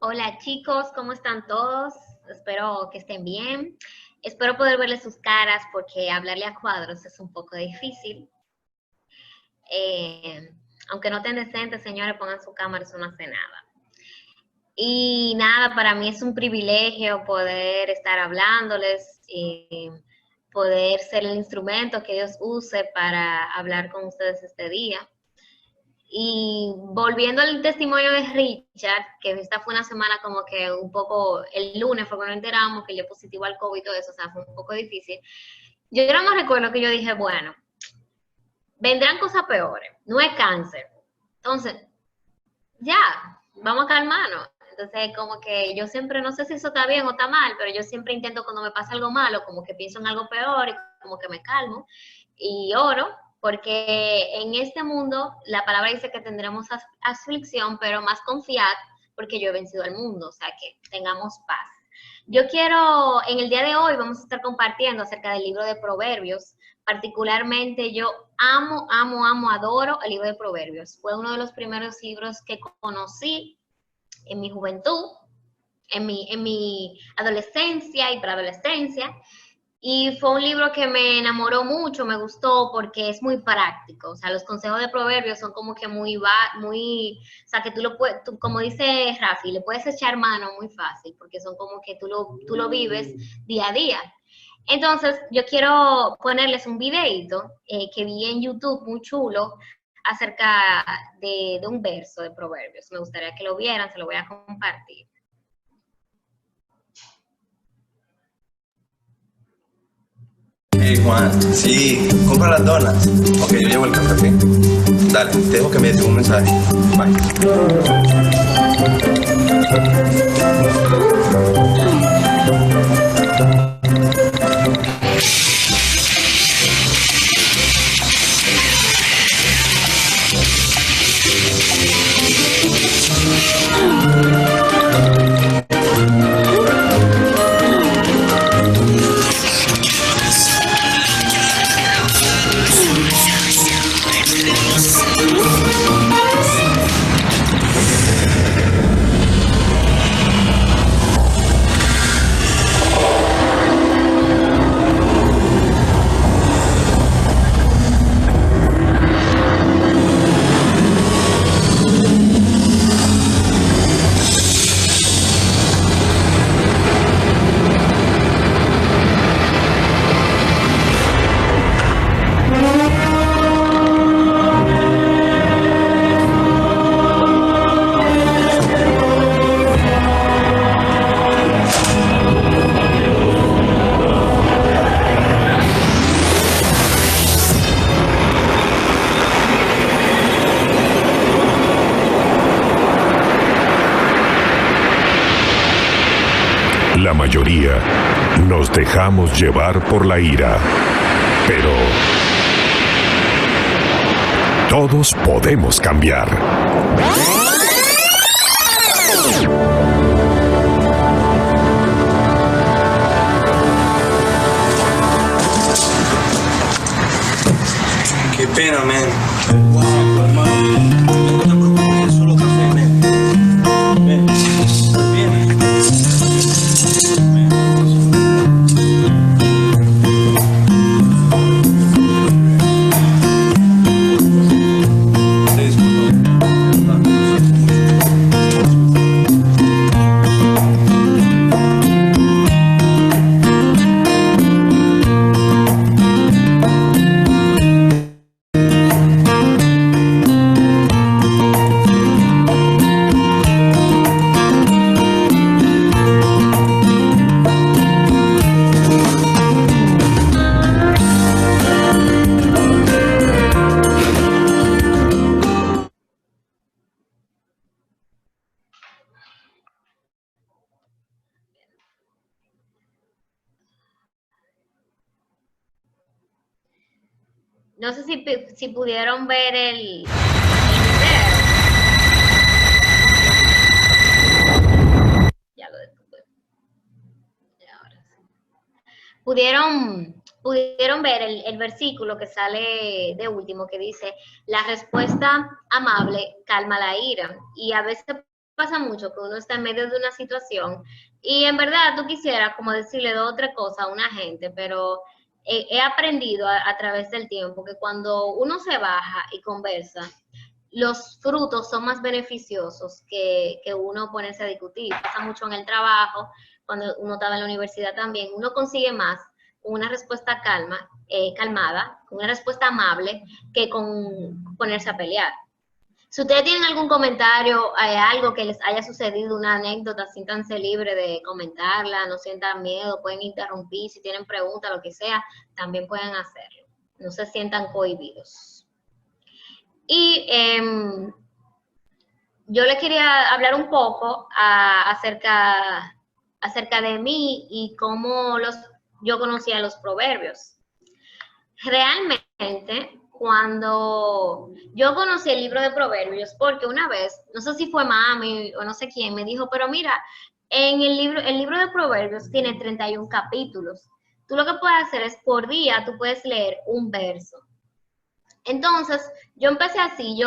Hola chicos, ¿cómo están todos? Espero que estén bien. Espero poder verles sus caras porque hablarle a cuadros es un poco difícil. Eh, Aunque no estén decentes, señores, pongan su cámara, eso no hace nada. Y nada, para mí es un privilegio poder estar hablándoles, poder ser el instrumento que Dios use para hablar con ustedes este día. Y volviendo al testimonio de Richard, que esta fue una semana como que un poco, el lunes fue cuando nos enteramos que él dio positivo al COVID y todo eso, o sea, fue un poco difícil. Yo no me recuerdo que yo dije, bueno, vendrán cosas peores, no es cáncer. Entonces, ya, vamos a calmarnos. Entonces, como que yo siempre, no sé si eso está bien o está mal, pero yo siempre intento cuando me pasa algo malo, como que pienso en algo peor y como que me calmo y oro, porque en este mundo la palabra dice que tendremos aflicción, pero más confiad, porque yo he vencido al mundo, o sea, que tengamos paz. Yo quiero, en el día de hoy vamos a estar compartiendo acerca del libro de Proverbios. Particularmente yo adoro el libro de Proverbios. Fue uno de los primeros libros que conocí en mi juventud, en mi adolescencia y preadolescencia. Y fue un libro que me enamoró mucho, me gustó porque es muy práctico. O sea, los consejos de Proverbios son como que o sea, que tú lo puedes, como dice Rafi, le puedes echar mano muy fácil porque son como que tú lo vives día a día. Entonces, yo quiero ponerles un videito que vi en YouTube muy chulo acerca de un verso de Proverbios. Me gustaría que lo vieran, se lo voy a compartir. Hey Juan, sí, compra las donas. Ok, yo llevo el café, ¿ok? Dale, te dejo que me des un mensaje. Bye. La mayoría nos dejamos llevar por la ira, pero todos podemos cambiar. Qué pena, man. Wow, hermano. No te preocupes, es solo café, man. Ven, viene. No sé si pudieron ver el video. Ya lo detuve. Ahora sí. Pudieron ver el versículo que sale de último que dice, la respuesta amable calma la ira. Y a veces pasa mucho que uno está en medio de una situación y en verdad tú quisieras como decirle dos o tres cosas a una gente, pero he aprendido a través del tiempo que cuando uno se baja y conversa, los frutos son más beneficiosos que uno ponerse a discutir. Pasa mucho en el trabajo, cuando uno estaba en la universidad también, uno consigue más con una respuesta calmada, con una respuesta amable, que con ponerse a pelear. Si ustedes tienen algún comentario, algo que les haya sucedido, una anécdota, siéntanse libres de comentarla, no sientan miedo, pueden interrumpir, si tienen preguntas, lo que sea, también pueden hacerlo. No se sientan cohibidos. Y yo les quería hablar un poco acerca de mí y cómo yo conocía los proverbios. Realmente, cuando yo conocí el libro de Proverbios, porque una vez, no sé si fue mami o no sé quién, me dijo, pero mira, en el libro de Proverbios tiene 31 capítulos. Tú lo que puedes hacer es por día, tú puedes leer un verso. Entonces, yo empecé así,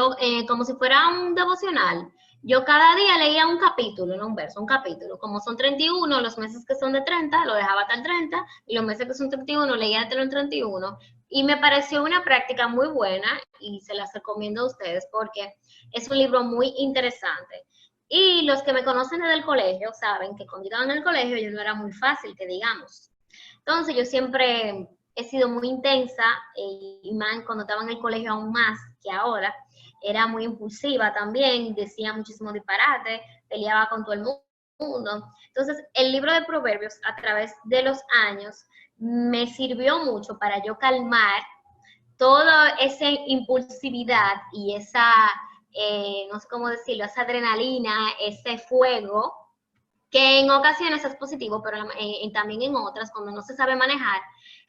como si fuera un devocional, yo cada día leía un capítulo, no un verso, un capítulo. Como son 31, los meses que son de 30, lo dejaba hasta el 30, y los meses que son 31, leía hasta el 31. Y me pareció una práctica muy buena, y se las recomiendo a ustedes, porque es un libro muy interesante. Y los que me conocen desde el colegio saben que cuando yo estaba en el colegio yo no era muy fácil, que digamos. Entonces, yo siempre he sido muy intensa y más cuando estaba en el colegio aún más que ahora. Era muy impulsiva también, decía muchísimo disparate, peleaba con todo el mundo. Entonces, el libro de Proverbios a través de los años me sirvió mucho para yo calmar toda esa impulsividad y esa, no sé cómo decirlo, esa adrenalina, ese fuego que en ocasiones es positivo, pero también en otras, cuando no se sabe manejar,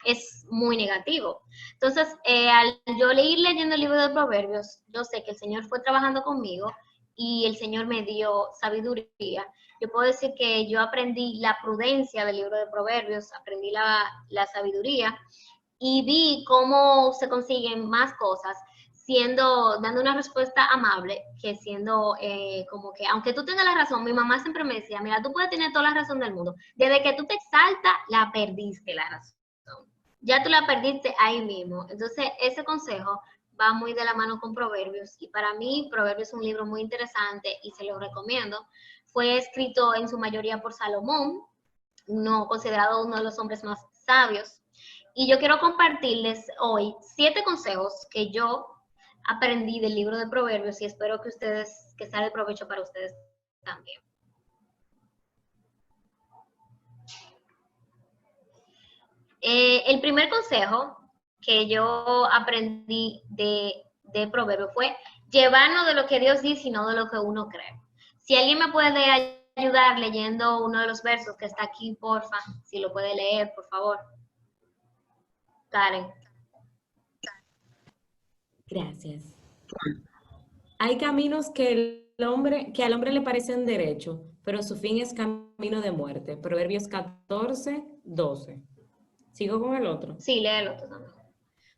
es muy negativo. Entonces, al yo ir leyendo el libro de Proverbios, yo sé que el Señor fue trabajando conmigo y el Señor me dio sabiduría. Yo puedo decir que yo aprendí la prudencia del libro de Proverbios, aprendí la sabiduría y vi cómo se consiguen más cosas dando una respuesta amable, que siendo como que, aunque tú tengas la razón, mi mamá siempre me decía, mira, tú puedes tener toda la razón del mundo, desde que tú te exaltas, la perdiste la razón, ya tú la perdiste ahí mismo. Entonces, ese consejo va muy de la mano con Proverbios, y para mí Proverbios es un libro muy interesante y se lo recomiendo. Fue escrito en su mayoría por Salomón, considerado uno de los hombres más sabios, y yo quiero compartirles hoy 7 consejos que yo aprendí del libro de Proverbios y espero que sea de provecho para ustedes también. El primer consejo que yo aprendí de Proverbios fue llevarnos de lo que Dios dice y no de lo que uno cree. Si alguien me puede ayudar leyendo uno de los versos que está aquí, porfa, si lo puede leer, por favor. Karen. Gracias. Hay caminos que al hombre le parecen derecho, pero su fin es camino de muerte. Proverbios 14, 12. ¿Sigo con el otro? Sí, léelo tú también.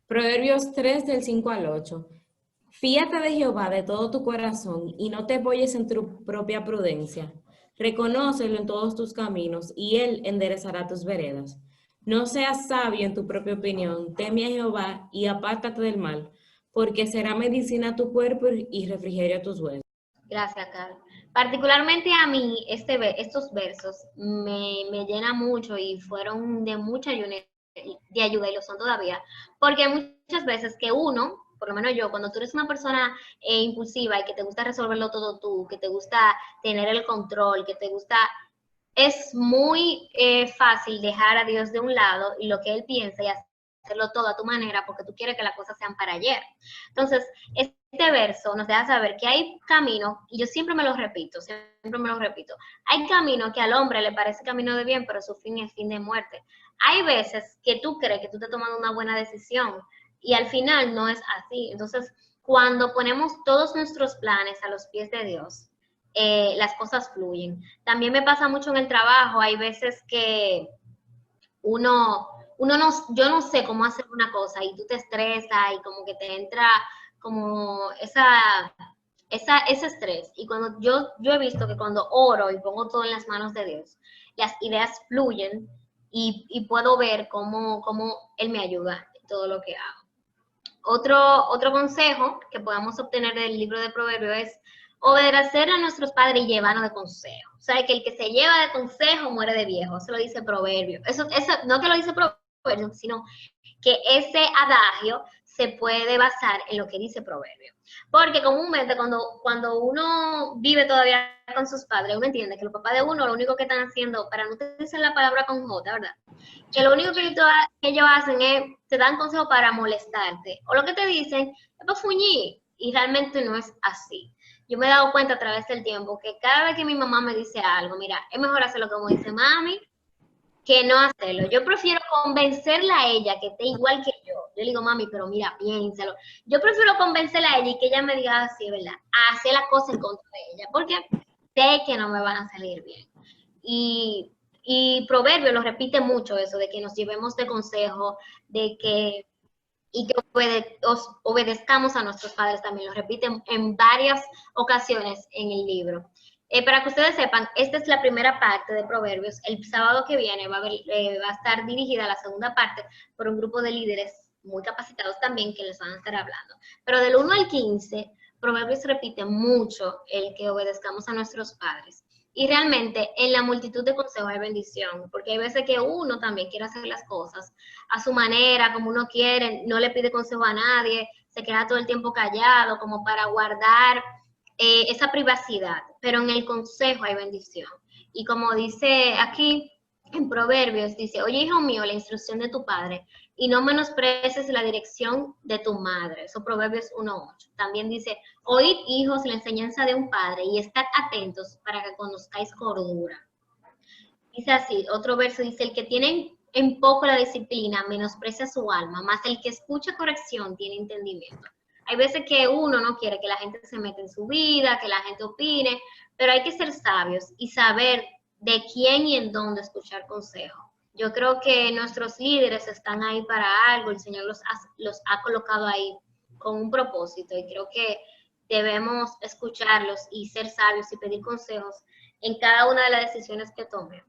Proverbios 3 del 5 al 8. Fíate de Jehová de todo tu corazón y no te apoyes en tu propia prudencia. Reconócelo en todos tus caminos y él enderezará tus veredas. No seas sabio en tu propia opinión, teme a Jehová y apártate del mal, porque será medicina a tu cuerpo y refrigerio a tus huesos. Gracias, Carlos. Particularmente a mí, estos versos me llenan mucho y fueron de mucha ayuda y lo son todavía, porque hay muchas veces que uno, por lo menos yo, cuando tú eres una persona impulsiva y que te gusta resolverlo todo tú, que te gusta tener el control, es muy fácil dejar a Dios de un lado y lo que Él piensa y hacerlo todo a tu manera porque tú quieres que las cosas sean para ayer. Entonces, este verso nos deja saber que hay caminos, y yo siempre me lo repito, hay caminos que al hombre le parece camino de bien, pero su fin es fin de muerte. Hay veces que tú crees que tú estás tomando una buena decisión y al final no es así. Entonces, cuando ponemos todos nuestros planes a los pies de Dios, las cosas fluyen. También me pasa mucho en el trabajo, hay veces que yo no sé cómo hacer una cosa y tú te estresas y como que te entra como ese estrés. Y cuando yo he visto que cuando oro y pongo todo en las manos de Dios, las ideas fluyen y puedo ver cómo Él me ayuda en todo lo que hago. Otro consejo que podamos obtener del libro de Proverbios es obedecer a nuestros padres y llevarnos de consejo. O sea, que el que se lleva de consejo muere de viejo. Eso lo dice Proverbios. Eso no que lo dice Proverbios, sino que ese adagio se puede basar en lo que dice Proverbios. Porque comúnmente cuando uno vive todavía con sus padres, uno entiende que los papás de uno lo único que están haciendo, para no utilizar la palabra con J, ¿verdad? Que lo único que ellos hacen es, te dan consejo para molestarte. O lo que te dicen es para fuñir. Y realmente no es así. Yo me he dado cuenta a través del tiempo que cada vez que mi mamá me dice algo, mira, es mejor hacerlo como dice mami, que no hacerlo. Yo prefiero convencerla a ella que esté igual que yo. Yo le digo, mami, pero mira, piénsalo. Yo prefiero convencerla a ella y que ella me diga así, ¿verdad? A hacer las cosas en contra de ella, porque sé que no me van a salir bien. Y Proverbio lo repite mucho eso, de que nos llevemos de consejo, de que obedezcamos a nuestros padres también. Lo repiten en varias ocasiones en el libro. Para que ustedes sepan, esta es la primera parte de Proverbios. El sábado que viene va a estar dirigida la segunda parte por un grupo de líderes muy capacitados también que les van a estar hablando. Pero del 1 al 15, Proverbios repite mucho el que obedezcamos a nuestros padres. Y realmente en la multitud de consejos hay bendición, porque hay veces que uno también quiere hacer las cosas a su manera, como uno quiere, no le pide consejo a nadie, se queda todo el tiempo callado, como para guardar esa privacidad, pero en el consejo hay bendición. Y como dice aquí en Proverbios, dice, oye, hijo mío, la instrucción de tu padre, y no menosprecies la dirección de tu madre. Eso Proverbios 1:8. También dice, oíd, hijos, la enseñanza de un padre, y estad atentos para que conozcáis cordura. Dice así, otro verso dice, el que tiene en poco la disciplina menosprecia su alma, mas el que escucha corrección tiene entendimiento. Hay veces que uno no quiere que la gente se meta en su vida, que la gente opine, pero hay que ser sabios y saber de quién y en dónde escuchar consejo. Yo creo que nuestros líderes están ahí para algo, el Señor los ha colocado ahí con un propósito y creo que debemos escucharlos y ser sabios y pedir consejos en cada una de las decisiones que tomemos.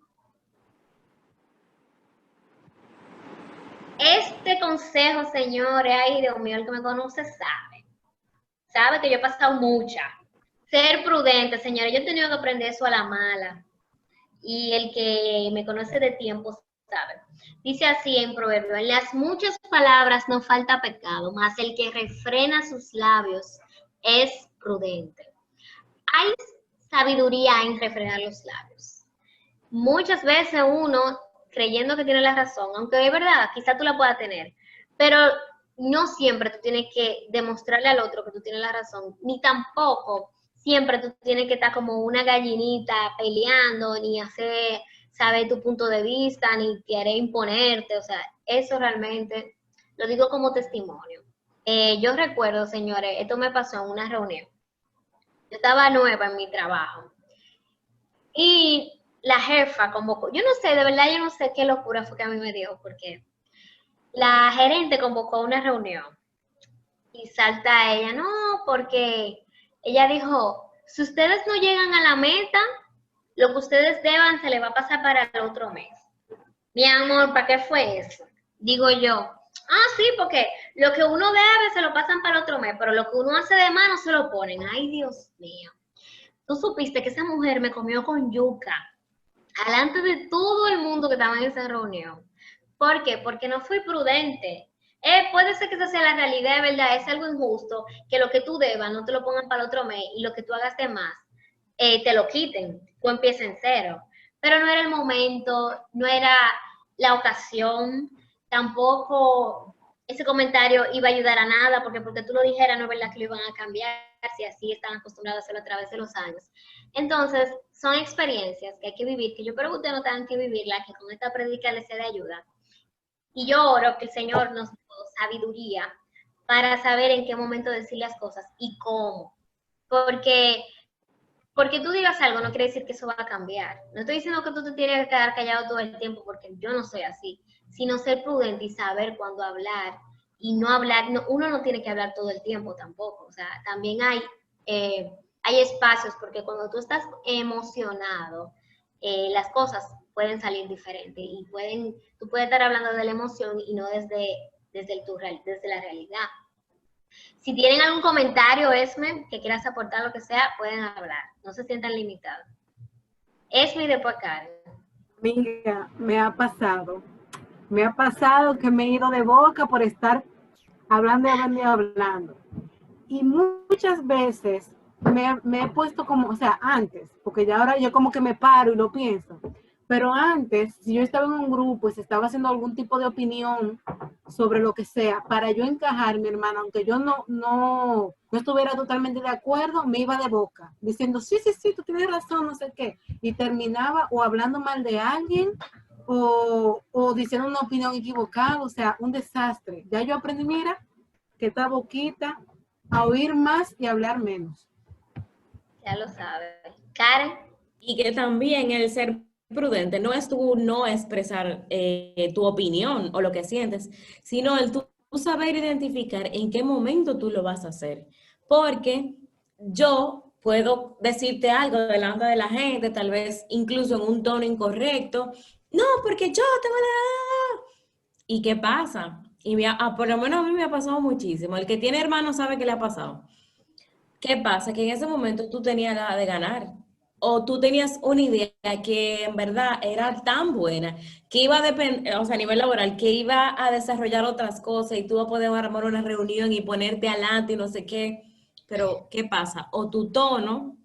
Este consejo, señores, ay Dios mío, el que me conoce sabe que yo he pasado mucha. Ser prudente, señores, yo he tenido que aprender eso a la mala. Y el que me conoce de tiempo sabe. Dice así en Proverbio, en las muchas palabras no falta pecado, mas el que refrena sus labios es prudente. Hay sabiduría en refrenar los labios. Muchas veces uno, creyendo que tiene la razón, aunque es verdad, quizá tú la puedas tener, pero no siempre tú tienes que demostrarle al otro que tú tienes la razón, ni tampoco siempre tú tienes que estar como una gallinita peleando, ni hacer saber tu punto de vista, ni querer imponerte, o sea, eso realmente lo digo como testimonio. Yo recuerdo, señores, esto me pasó en una reunión. Yo estaba nueva en mi trabajo y la jefa convocó, yo no sé, de verdad yo no sé qué locura fue que a mí me dio, porque la gerente convocó una reunión y salta ella, no, porque ella dijo, si ustedes no llegan a la meta, lo que ustedes deban se le va a pasar para el otro mes. Mi amor, ¿para qué fue eso? Digo yo, sí, porque lo que uno debe se lo pasan para el otro mes, pero lo que uno hace de más no se lo ponen. Ay, Dios mío. Tú supiste que esa mujer me comió con yuca, delante de todo el mundo que estaba en esa reunión. ¿Por qué? Porque no fui prudente. Puede ser que esa sea la realidad, de verdad, es algo injusto, que lo que tú debas no te lo pongan para el otro mes y lo que tú hagas de más te lo quiten, tú empiezas en cero. Pero no era el momento, no era la ocasión, tampoco ese comentario iba a ayudar a nada, porque tú lo dijeras no es verdad que lo iban a cambiar, si así están acostumbrados a hacerlo a través de los años. Entonces, son experiencias que hay que vivir, que yo creo que ustedes no tengan que vivirlas, que con esta predica les sea de ayuda. Y yo oro que el Señor nos dé sabiduría para saber en qué momento decir las cosas y cómo. Porque tú digas algo no quiere decir que eso va a cambiar. No estoy diciendo que tú te tienes que quedar callado todo el tiempo, porque yo no soy así, sino ser prudente y saber cuándo hablar y no hablar. Uno no tiene que hablar todo el tiempo tampoco. O sea, también hay hay espacios, porque cuando tú estás emocionado, las cosas pueden salir diferentes y tú puedes estar hablando de la emoción y no desde la realidad. Si tienen algún comentario, Esme, que quieras aportar, lo que sea, pueden hablar. No se sientan limitados. Esme y después Karen. Amiga, me ha pasado que me he ido de boca por estar hablando y hablando y hablando. Y muchas veces me he puesto como, o sea, antes, porque ya ahora yo como que me paro y lo pienso. Pero antes, si yo estaba en un grupo y se estaba haciendo algún tipo de opinión sobre lo que sea, para yo encajar, mi hermana, aunque yo no estuviera totalmente de acuerdo, me iba de boca, diciendo, sí, tú tienes razón, no sé qué. Y terminaba o hablando mal de alguien o diciendo una opinión equivocada, o sea, un desastre. Ya yo aprendí, mira, que esta boquita, a oír más y hablar menos. Ya lo sabes. Karen. Y que también el ser prudente no es tú no expresar tu opinión o lo que sientes, sino el tú saber identificar en qué momento tú lo vas a hacer. Porque yo puedo decirte algo delante de la gente, tal vez incluso en un tono incorrecto. No, porque yo tengo la... ¿Y qué pasa? Y por lo menos a mí me ha pasado muchísimo. El que tiene hermano sabe que le ha pasado. ¿Qué pasa? Que en ese momento tú tenías la de ganar. O tú tenías una idea que en verdad era tan buena que iba a depender, o sea, a nivel laboral, que iba a desarrollar otras cosas y tú vas a poder armar una reunión y ponerte adelante y no sé qué. Pero, ¿qué pasa? O tu tono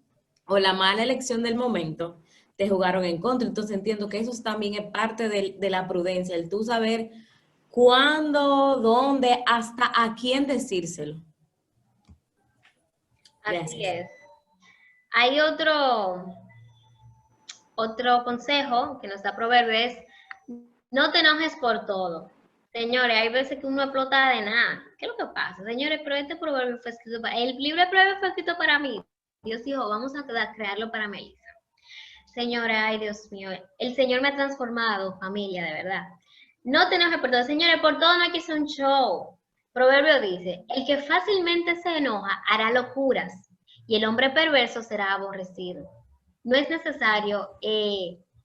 o la mala elección del momento te jugaron en contra. Entonces entiendo que eso también es parte de la prudencia, el tú saber cuándo, dónde, hasta a quién decírselo. Gracias. Así es. Hay otro consejo que nos da Proverbio es, no te enojes por todo. Señores, hay veces que uno explota de nada. ¿Qué es lo que pasa? Señores, pero este proverbio fue escrito el libro de Proverbios fue escrito para mí. Dios dijo, vamos a crearlo para Melissa. Señora, ay Dios mío, el Señor me ha transformado, familia, de verdad. No te enojes por todo. Señores, por todo no hay que hacer un show. Proverbio dice, el que fácilmente se enoja hará locuras y el hombre perverso será aborrecido. No es necesario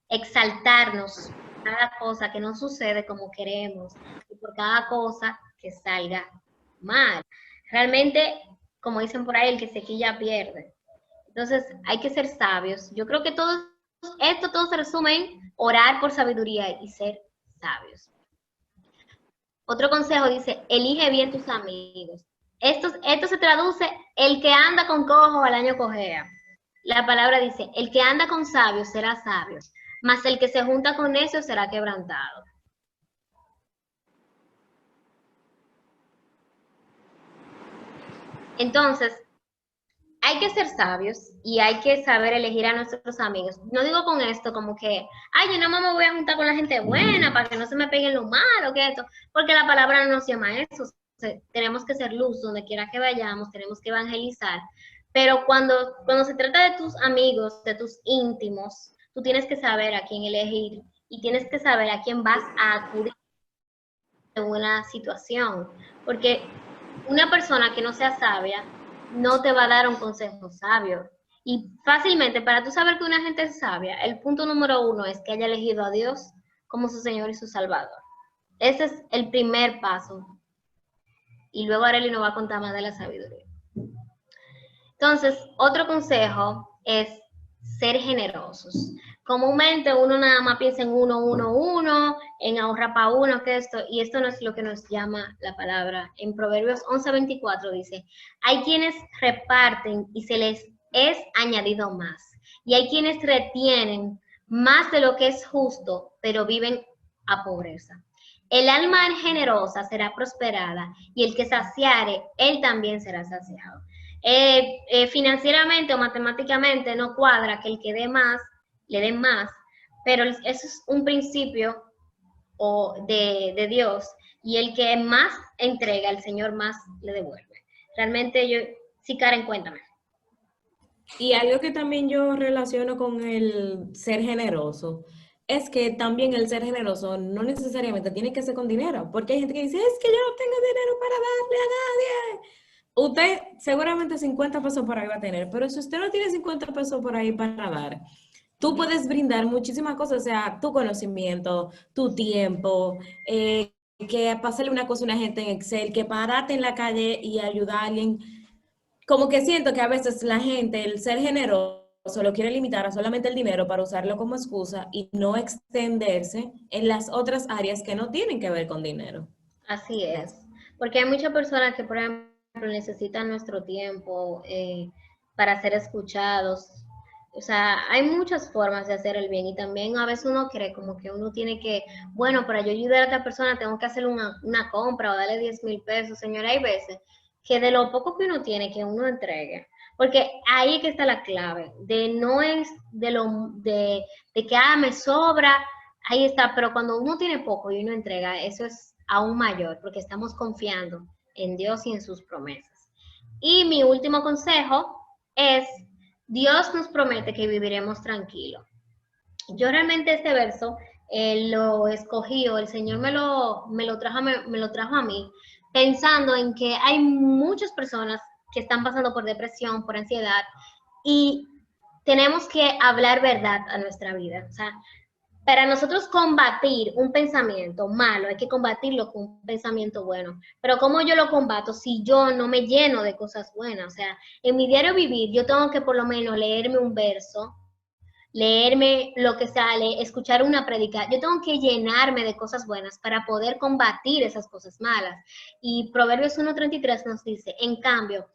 exaltarnos por cada cosa que no sucede como queremos y por cada cosa que salga mal. Realmente, como dicen por ahí, el que se quilla pierde. Entonces, hay que ser sabios. Yo creo que todo se resume en orar por sabiduría y ser sabios. Otro consejo dice, elige bien tus amigos. Esto se traduce, el que anda con cojo al año cojea. La palabra dice, el que anda con sabios será sabio, mas el que se junta con necios será quebrantado. Entonces, hay que ser sabios y hay que saber elegir a nuestros amigos. No digo con esto como que, ay, yo no me voy a juntar con la gente buena para que no se me peguen lo malo, que esto, porque la palabra no nos llama a eso. O sea, tenemos que ser luz donde quiera que vayamos, tenemos que evangelizar. Pero cuando se trata de tus amigos, de tus íntimos, tú tienes que saber a quién elegir y tienes que saber a quién vas a acudir en una situación. Porque una persona que no sea sabia no te va a dar un consejo sabio. Y fácilmente, para tú saber que una gente es sabia, el punto número 1 es que haya elegido a Dios como su Señor y su Salvador. Ese es el primer paso. Y luego Arely nos va a contar más de la sabiduría. Entonces, otro consejo es ser generosos. Comúnmente uno nada más piensa en uno, en ahorrar para uno, que esto, y esto no es lo que nos llama la palabra. En Proverbios 11:24 dice, hay quienes reparten y se les es añadido más, y hay quienes retienen más de lo que es justo, pero viven a pobreza. El alma generosa será prosperada, y el que saciare, él también será saciado. Financieramente o matemáticamente no cuadra que el que dé más, le den más, pero eso es un principio de Dios, y el que más entrega, el Señor más le devuelve. Realmente sí, Karen, cuéntame. Y algo que también yo relaciono con el ser generoso, es que también el ser generoso no necesariamente tiene que ser con dinero, porque hay gente que dice, es que yo no tengo dinero para darle a nadie. Usted seguramente 50 pesos por ahí va a tener, pero si usted no tiene 50 pesos por ahí para dar, tú puedes brindar muchísimas cosas, o sea, tu conocimiento, tu tiempo, que pasarle una cosa a una gente en Excel, que pararte en la calle y ayudar a alguien. Como que siento que a veces la gente, el ser generoso, lo quiere limitar a solamente el dinero para usarlo como excusa y no extenderse en las otras áreas que no tienen que ver con dinero. Así es, Gracias. porque hay muchas personas que, por ejemplo, necesitan nuestro tiempo para ser escuchados. O sea, hay muchas formas de hacer el bien y también a veces uno cree como que uno tiene que, bueno, para yo ayudar a esta persona tengo que hacer una compra o darle 10,000 pesos. Señora, hay veces que de lo poco que uno tiene, que uno entregue. Porque ahí es que está la clave, de no es de que, me sobra, ahí está, pero cuando uno tiene poco y uno entrega, eso es aún mayor, porque estamos confiando en Dios y en sus promesas. Y mi último consejo es, Dios nos promete que viviremos tranquilos. Yo realmente este verso lo escogí, o el Señor me lo trajo a mí, pensando en que hay muchas personas que están pasando por depresión, por ansiedad, y tenemos que hablar verdad a nuestra vida. O sea, para nosotros combatir un pensamiento malo, hay que combatirlo con un pensamiento bueno. Pero ¿cómo yo lo combato si yo no me lleno de cosas buenas? O sea, en mi diario vivir yo tengo que por lo menos leerme un verso, leerme lo que sale, escuchar una predica. Yo tengo que llenarme de cosas buenas para poder combatir esas cosas malas. Y Proverbios 1:33 nos dice, en cambio,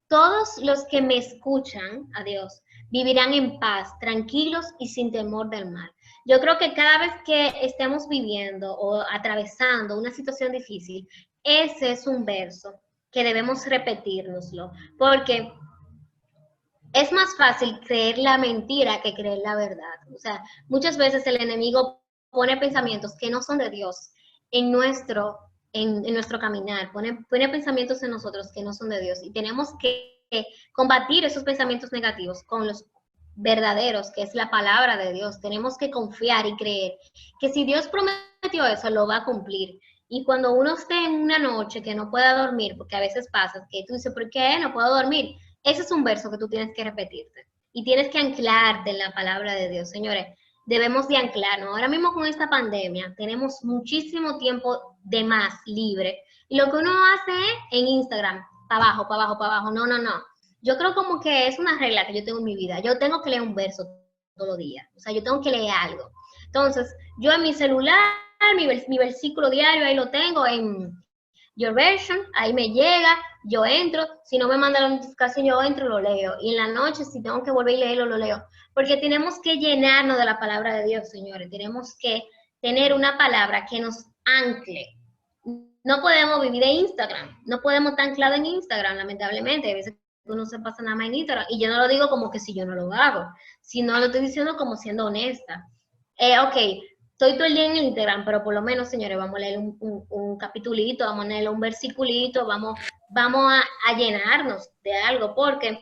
todos los que me escuchan, a Dios, vivirán en paz, tranquilos y sin temor del mal. Yo creo que cada vez que estemos viviendo o atravesando una situación difícil, ese es un verso que debemos repetírnoslo, porque es más fácil creer la mentira que creer la verdad. O sea, muchas veces el enemigo pone pensamientos que no son de Dios en nuestro caminar, pone pensamientos en nosotros que no son de Dios y tenemos que combatir esos pensamientos negativos con los verdaderos, que es la palabra de Dios. Tenemos que confiar y creer que si Dios prometió eso, lo va a cumplir. Y cuando uno esté en una noche que no pueda dormir, porque a veces pasa que tú dices, ¿por qué no puedo dormir? Ese es un verso que tú tienes que repetirte y tienes que anclarte en la palabra de Dios. Señores, debemos de anclarnos. Ahora mismo con esta pandemia tenemos muchísimo tiempo de más libre y lo que uno hace es en Instagram, para abajo, para abajo, para abajo. No, no, no. Yo creo como que es una regla que yo tengo en mi vida. Yo tengo que leer un verso todos los días. O sea, yo tengo que leer algo. Entonces, yo en mi celular, mi versículo diario, ahí lo tengo en Your Version, ahí me llega, yo entro, si no me manda la notificación, yo entro y lo leo. Y en la noche, si tengo que volver a leerlo, lo leo. Porque tenemos que llenarnos de la palabra de Dios, señores. Tenemos que tener una palabra que nos ancle. No podemos vivir de Instagram, no podemos estar anclados en Instagram, lamentablemente. A veces uno se pasa nada más en Instagram. Y yo no lo digo como que si yo no lo hago, sino lo estoy diciendo como siendo honesta. Ok, estoy todo el día en el Instagram, pero por lo menos, señores, vamos a leer un capitulito, vamos a leer un versiculito, vamos a llenarnos de algo, porque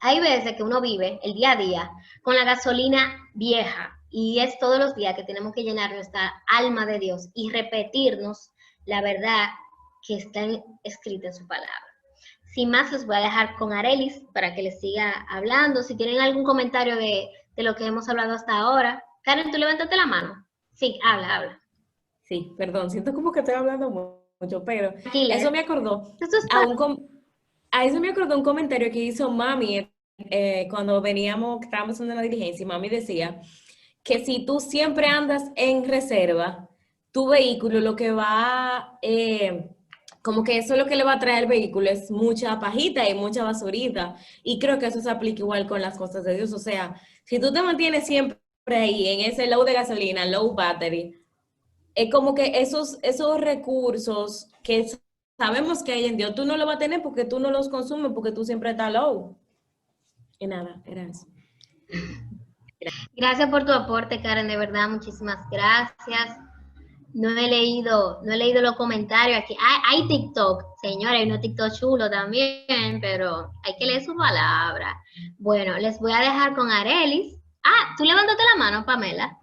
hay veces que uno vive el día a día con la gasolina vieja y es todos los días que tenemos que llenar nuestra alma de Dios y repetirnos la verdad que está escrita en su palabra. Sin más, los voy a dejar con Arelis para que les siga hablando. Si tienen algún comentario de lo que hemos hablado hasta ahora. Karen, tú levántate la mano. Sí, habla. Sí, perdón, siento como que estoy hablando mucho, pero Tranquila. eso me acordó un comentario que hizo mami cuando estábamos haciendo la diligencia, y mami decía que si tú siempre andas en reserva, tu vehículo lo que va, como que eso es lo que le va a traer el vehículo, es mucha pajita y mucha basurita, y creo que eso se aplica igual con las cosas de Dios. O sea, si tú te mantienes siempre ahí en ese low de gasolina, low battery, es como que esos recursos que sabemos que hay en Dios, tú no los vas a tener porque tú no los consumes, porque tú siempre estás low. Y nada, era eso. Gracias por tu aporte, Karen, de verdad, muchísimas gracias. No he leído los comentarios aquí. Hay TikTok, señores, hay unos TikTok chulo también, pero hay que leer sus palabras. Bueno, les voy a dejar con Arelis. Tú levántate la mano, Pamela.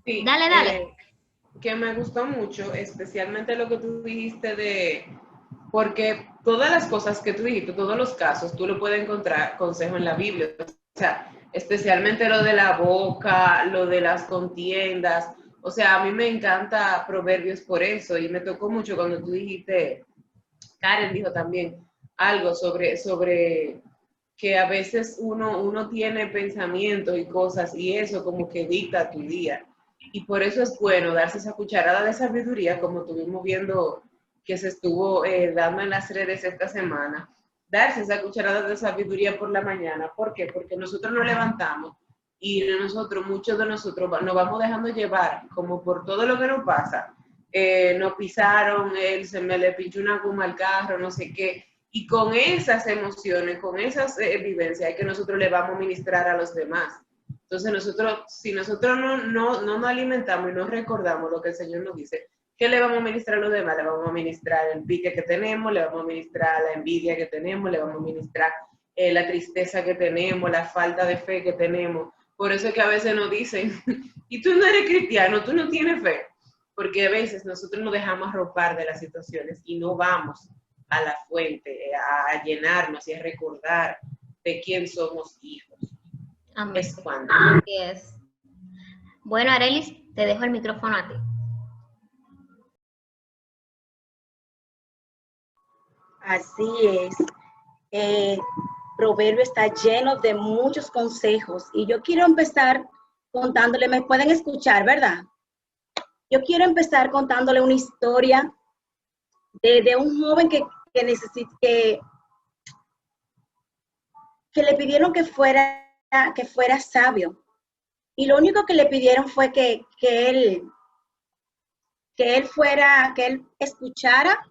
Sí, Dale. Que me gustó mucho, especialmente lo que tú dijiste de, porque todas las cosas que tú dijiste, todos los casos, tú lo puedes encontrar consejo en la Biblia. O sea, especialmente lo de la boca, lo de las contiendas. O sea, a mí me encanta Proverbios por eso, y me tocó mucho cuando tú dijiste, Karen dijo también algo sobre que a veces uno tiene pensamientos y cosas y eso como que dicta tu día. Y por eso es bueno darse esa cucharada de sabiduría, como estuvimos viendo que se estuvo dando en las redes esta semana, darse esa cucharada de sabiduría por la mañana. ¿Por qué? Porque nosotros nos levantamos y muchos de nosotros nos vamos dejando llevar como por todo lo que nos pasa. Nos pisaron, se me le pinchó una goma al carro, no sé qué. Y con esas emociones, con esas vivencias, es que nosotros le vamos a ministrar a los demás. Entonces si nosotros no nos alimentamos y no recordamos lo que el Señor nos dice, ¿qué le vamos a ministrar a los demás? Le vamos a ministrar el pique que tenemos, le vamos a ministrar la envidia que tenemos, le vamos a ministrar la tristeza que tenemos, la falta de fe que tenemos. Por eso es que a veces nos dicen, y tú no eres cristiano, tú no tienes fe. Porque a veces nosotros nos dejamos arropar de las situaciones y no vamos a la fuente, a llenarnos y a recordar de quién somos hijos. Amén. Es cuando. Así es. Bueno, Arelis, te dejo el micrófono a ti. Así es. Proverbio está lleno de muchos consejos y yo quiero empezar contándole, me pueden escuchar, ¿verdad? Yo quiero empezar contándole una historia de un joven que le pidieron que fuera sabio. Y lo único que le pidieron fue que él escuchara,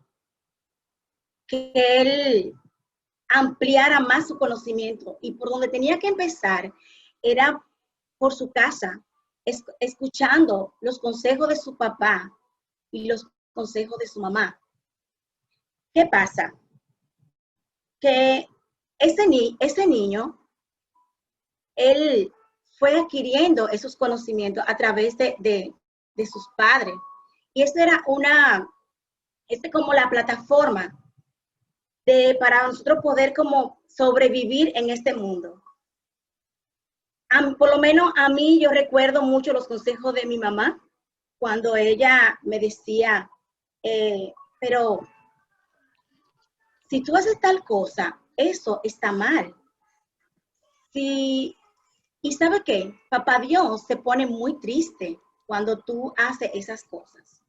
que él ampliara más su conocimiento. Y por donde tenía que empezar era por su casa, escuchando los consejos de su papá y los consejos de su mamá. ¿Qué pasa? Que ese niño, él fue adquiriendo esos conocimientos a través de sus padres. Y eso era como la plataforma para nosotros poder como sobrevivir en este mundo. Por lo menos a mí yo recuerdo mucho los consejos de mi mamá cuando ella me decía, pero si tú haces tal cosa, eso está mal. ¿Y sabe qué? Papá Dios se pone muy triste cuando tú haces esas cosas.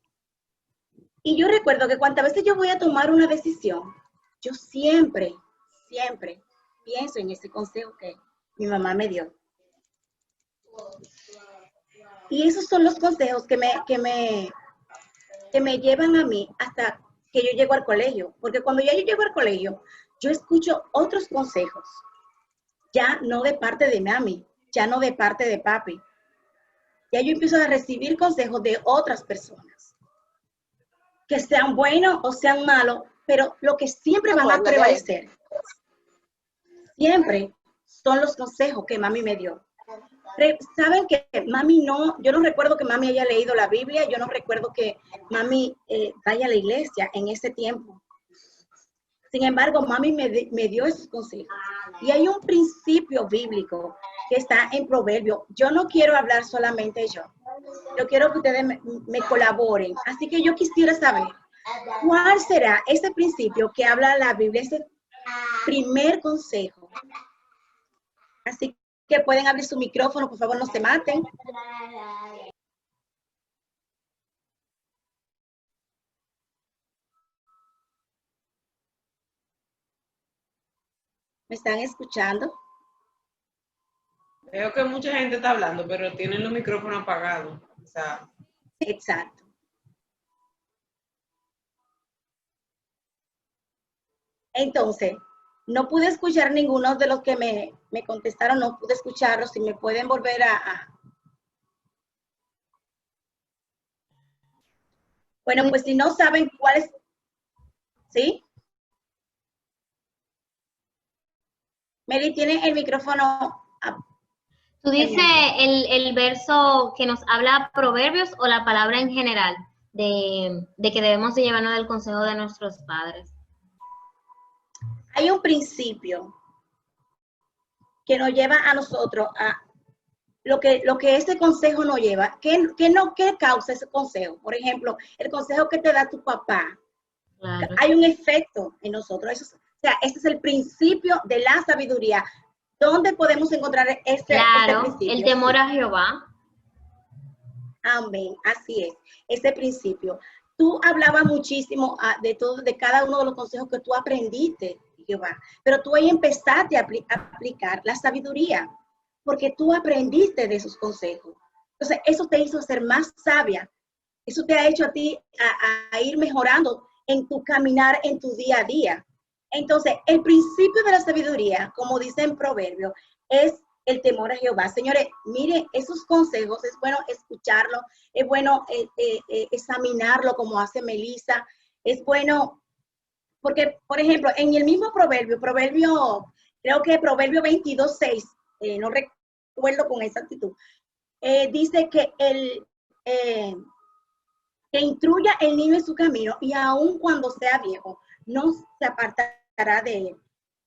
Y yo recuerdo que cuantas veces yo voy a tomar una decisión, yo siempre pienso en ese consejo que mi mamá me dio. Y esos son los consejos que me llevan a mí hasta que yo llego al colegio. Porque cuando ya yo llego al colegio, yo escucho otros consejos. Ya no de parte de mami, ya no de parte de papi. Ya yo empiezo a recibir consejos de otras personas. Que sean buenos o sean malos, pero lo que siempre van a prevalecer, siempre son los consejos que mami me dio. Saben que mami yo no recuerdo que mami haya leído la Biblia, yo no recuerdo que mami vaya a la iglesia en ese tiempo. Sin embargo, mami me dio esos consejos. Y hay un principio bíblico que está en Proverbio. Yo no quiero hablar solamente yo. Yo quiero que ustedes me colaboren. Así que yo quisiera saber, ¿cuál será ese principio que habla la Biblia, ese primer consejo? Así que pueden abrir su micrófono, por favor, no se maten. ¿Me están escuchando? Veo que mucha gente está hablando, pero tienen los micrófonos apagados. O sea. Exacto. Entonces, no pude escuchar ninguno de los que me contestaron, no pude escucharlos. Si me pueden volver Bueno, pues si no saben cuál es... ¿Sí? Mary, ¿tiene el micrófono? ¿Tú dices el verso que nos habla Proverbios o la palabra en general de que debemos de llevarnos del consejo de nuestros padres? hay un principio que nos lleva a nosotros a lo que ese consejo nos lleva. ¿Qué causa ese consejo? Por ejemplo, el consejo que te da tu papá. Claro. Hay un efecto en nosotros. Ese es el principio de la sabiduría. ¿Dónde podemos encontrar este principio? El temor a Jehová. Amén, así es, ese principio. Tú hablabas muchísimo de cada uno de los consejos que tú aprendiste, Jehová, pero tú ahí empezaste a aplicar la sabiduría, porque tú aprendiste de esos consejos. Entonces, eso te hizo ser más sabia. Eso te ha hecho a ti a ir mejorando en tu caminar, en tu día a día. Entonces, el principio de la sabiduría, como dice en Proverbio, es el temor a Jehová. Señores, mire, esos consejos es bueno escucharlo, es bueno examinarlo como hace Melissa, es bueno, porque, por ejemplo, en el mismo Proverbio, creo que Proverbio 22:6, no recuerdo con exactitud, dice que que instruya el niño en su camino y aun cuando sea viejo, no se apartará de él.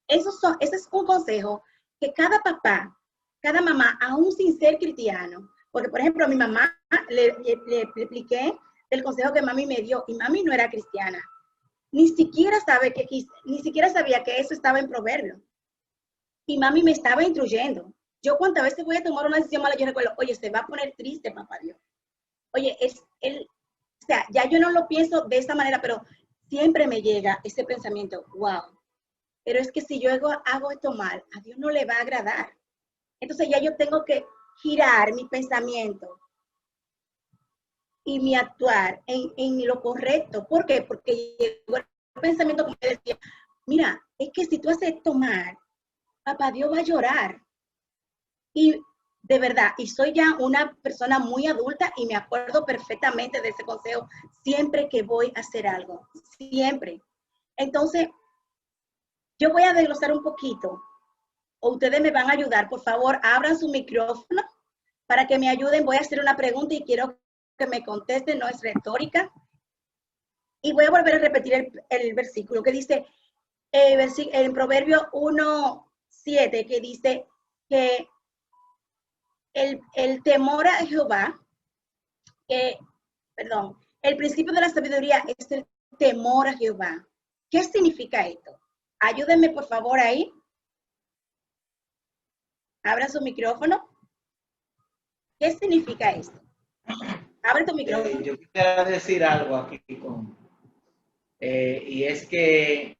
Ese es un consejo que cada papá, cada mamá, aún sin ser cristiano, porque por ejemplo a mi mamá le expliqué el consejo que mami me dio y mami no era cristiana. Ni siquiera sabía que eso estaba en Proverbio. Y mami me estaba instruyendo. Yo cuántas veces voy a tomar una decisión mala, yo recuerdo, oye, se va a poner triste, papá Dios. Oye, o sea, ya yo no lo pienso de esa manera, pero siempre me llega ese pensamiento, wow, pero es que si yo hago esto mal, a Dios no le va a agradar. Entonces ya yo tengo que girar mi pensamiento y mi actuar en lo correcto. ¿Por qué? Porque llegó el pensamiento como decía, mira, es que si tú haces esto mal, papá Dios va a llorar. Y de verdad, y soy ya una persona muy adulta y me acuerdo perfectamente de ese consejo siempre que voy a hacer algo, siempre. Entonces, yo voy a desglosar un poquito, o ustedes me van a ayudar. Por favor, abran su micrófono para que me ayuden. Voy a hacer una pregunta y quiero que me contesten, no es retórica. Y voy a volver a repetir el versículo que dice, en Proverbio 1:7, que dice que el temor a Jehová, el principio de la sabiduría es el temor a Jehová. ¿Qué significa esto? Ayúdenme por favor ahí. Abra su micrófono. ¿Qué significa esto? Abre tu micrófono. Yo quisiera decir algo aquí y es que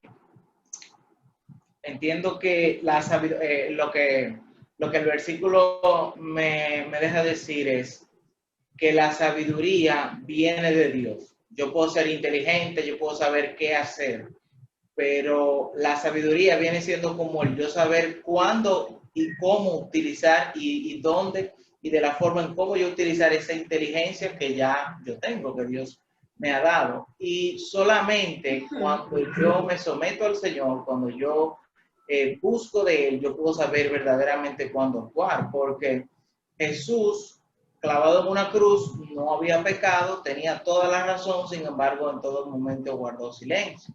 entiendo que lo que el versículo me deja decir es que la sabiduría viene de Dios. Yo puedo ser inteligente, yo puedo saber qué hacer, pero la sabiduría viene siendo como el yo saber cuándo y cómo utilizar y dónde y de la forma en cómo yo utilizar esa inteligencia que ya yo tengo, que Dios me ha dado. Y solamente cuando yo me someto al Señor, cuando yo busco de Él, yo puedo saber verdaderamente cuándo actuar, porque Jesús, clavado en una cruz, no había pecado, tenía toda la razón, sin embargo, en todo momento guardó silencio.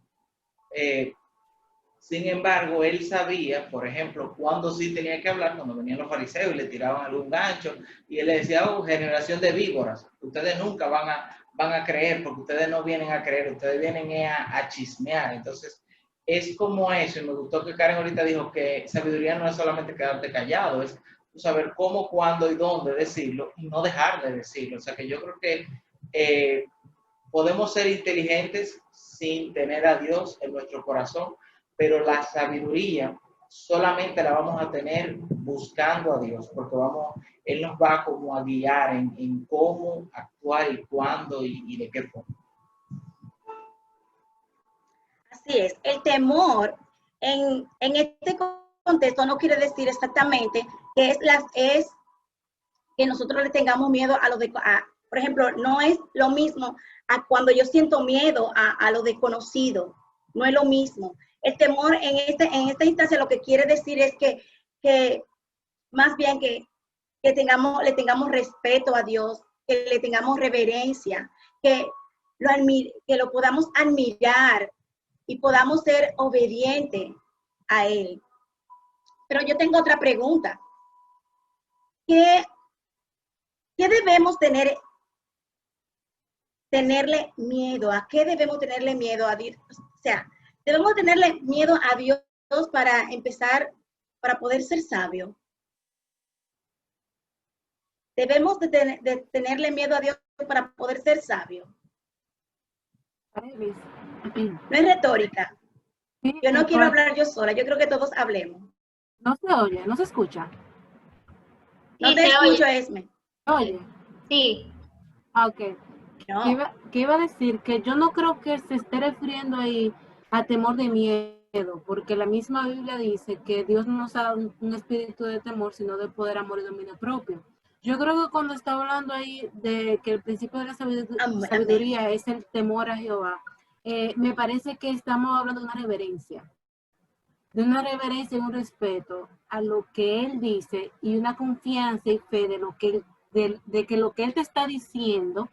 Sin embargo, él sabía, por ejemplo, cuándo sí tenía que hablar, cuando venían los fariseos y le tiraban algún gancho, y él le decía, oh, generación de víboras, ustedes nunca van a creer, porque ustedes no vienen a creer, ustedes vienen a chismear. Entonces, es como eso, y me gustó que Karen ahorita dijo que sabiduría no es solamente quedarte callado, es saber cómo, cuándo y dónde decirlo, y no dejar de decirlo. O sea que yo creo que podemos ser inteligentes sin tener a Dios en nuestro corazón, pero la sabiduría solamente la vamos a tener buscando a Dios, porque Él nos va como a guiar en cómo actuar y cuándo y de qué forma. Así es, el temor en este contexto no quiere decir exactamente que es que nosotros le tengamos miedo por ejemplo, no es lo mismo a cuando yo siento miedo a lo desconocido, no es lo mismo. El temor en esta instancia lo que quiere decir es que más bien que le tengamos respeto a Dios, que le tengamos reverencia, que lo podamos admirar y podamos ser obedientes a Él. Pero yo tengo otra pregunta. ¿Qué debemos tenerle miedo? ¿A qué debemos tenerle miedo a Dios? O sea, debemos tenerle miedo a Dios para empezar, para poder ser sabio. Debemos de tenerle miedo a Dios para poder ser sabio. No es retórica. Yo no quiero hablar yo sola, yo creo que todos hablemos. No se oye, no se escucha. No Sí, te se escucho, oye. Esme. Oye. Sí. Ah, ok. No. Que iba a decir que yo no creo que se esté refiriendo ahí a temor de miedo, porque la misma Biblia dice que Dios no nos ha dado un espíritu de temor, sino de poder, amor y dominio propio. Yo creo que cuando está hablando ahí de que el principio de la sabiduría es el temor a Jehová, me parece que estamos hablando de una reverencia y un respeto a lo que Él dice y una confianza y fe de que lo que Él te está diciendo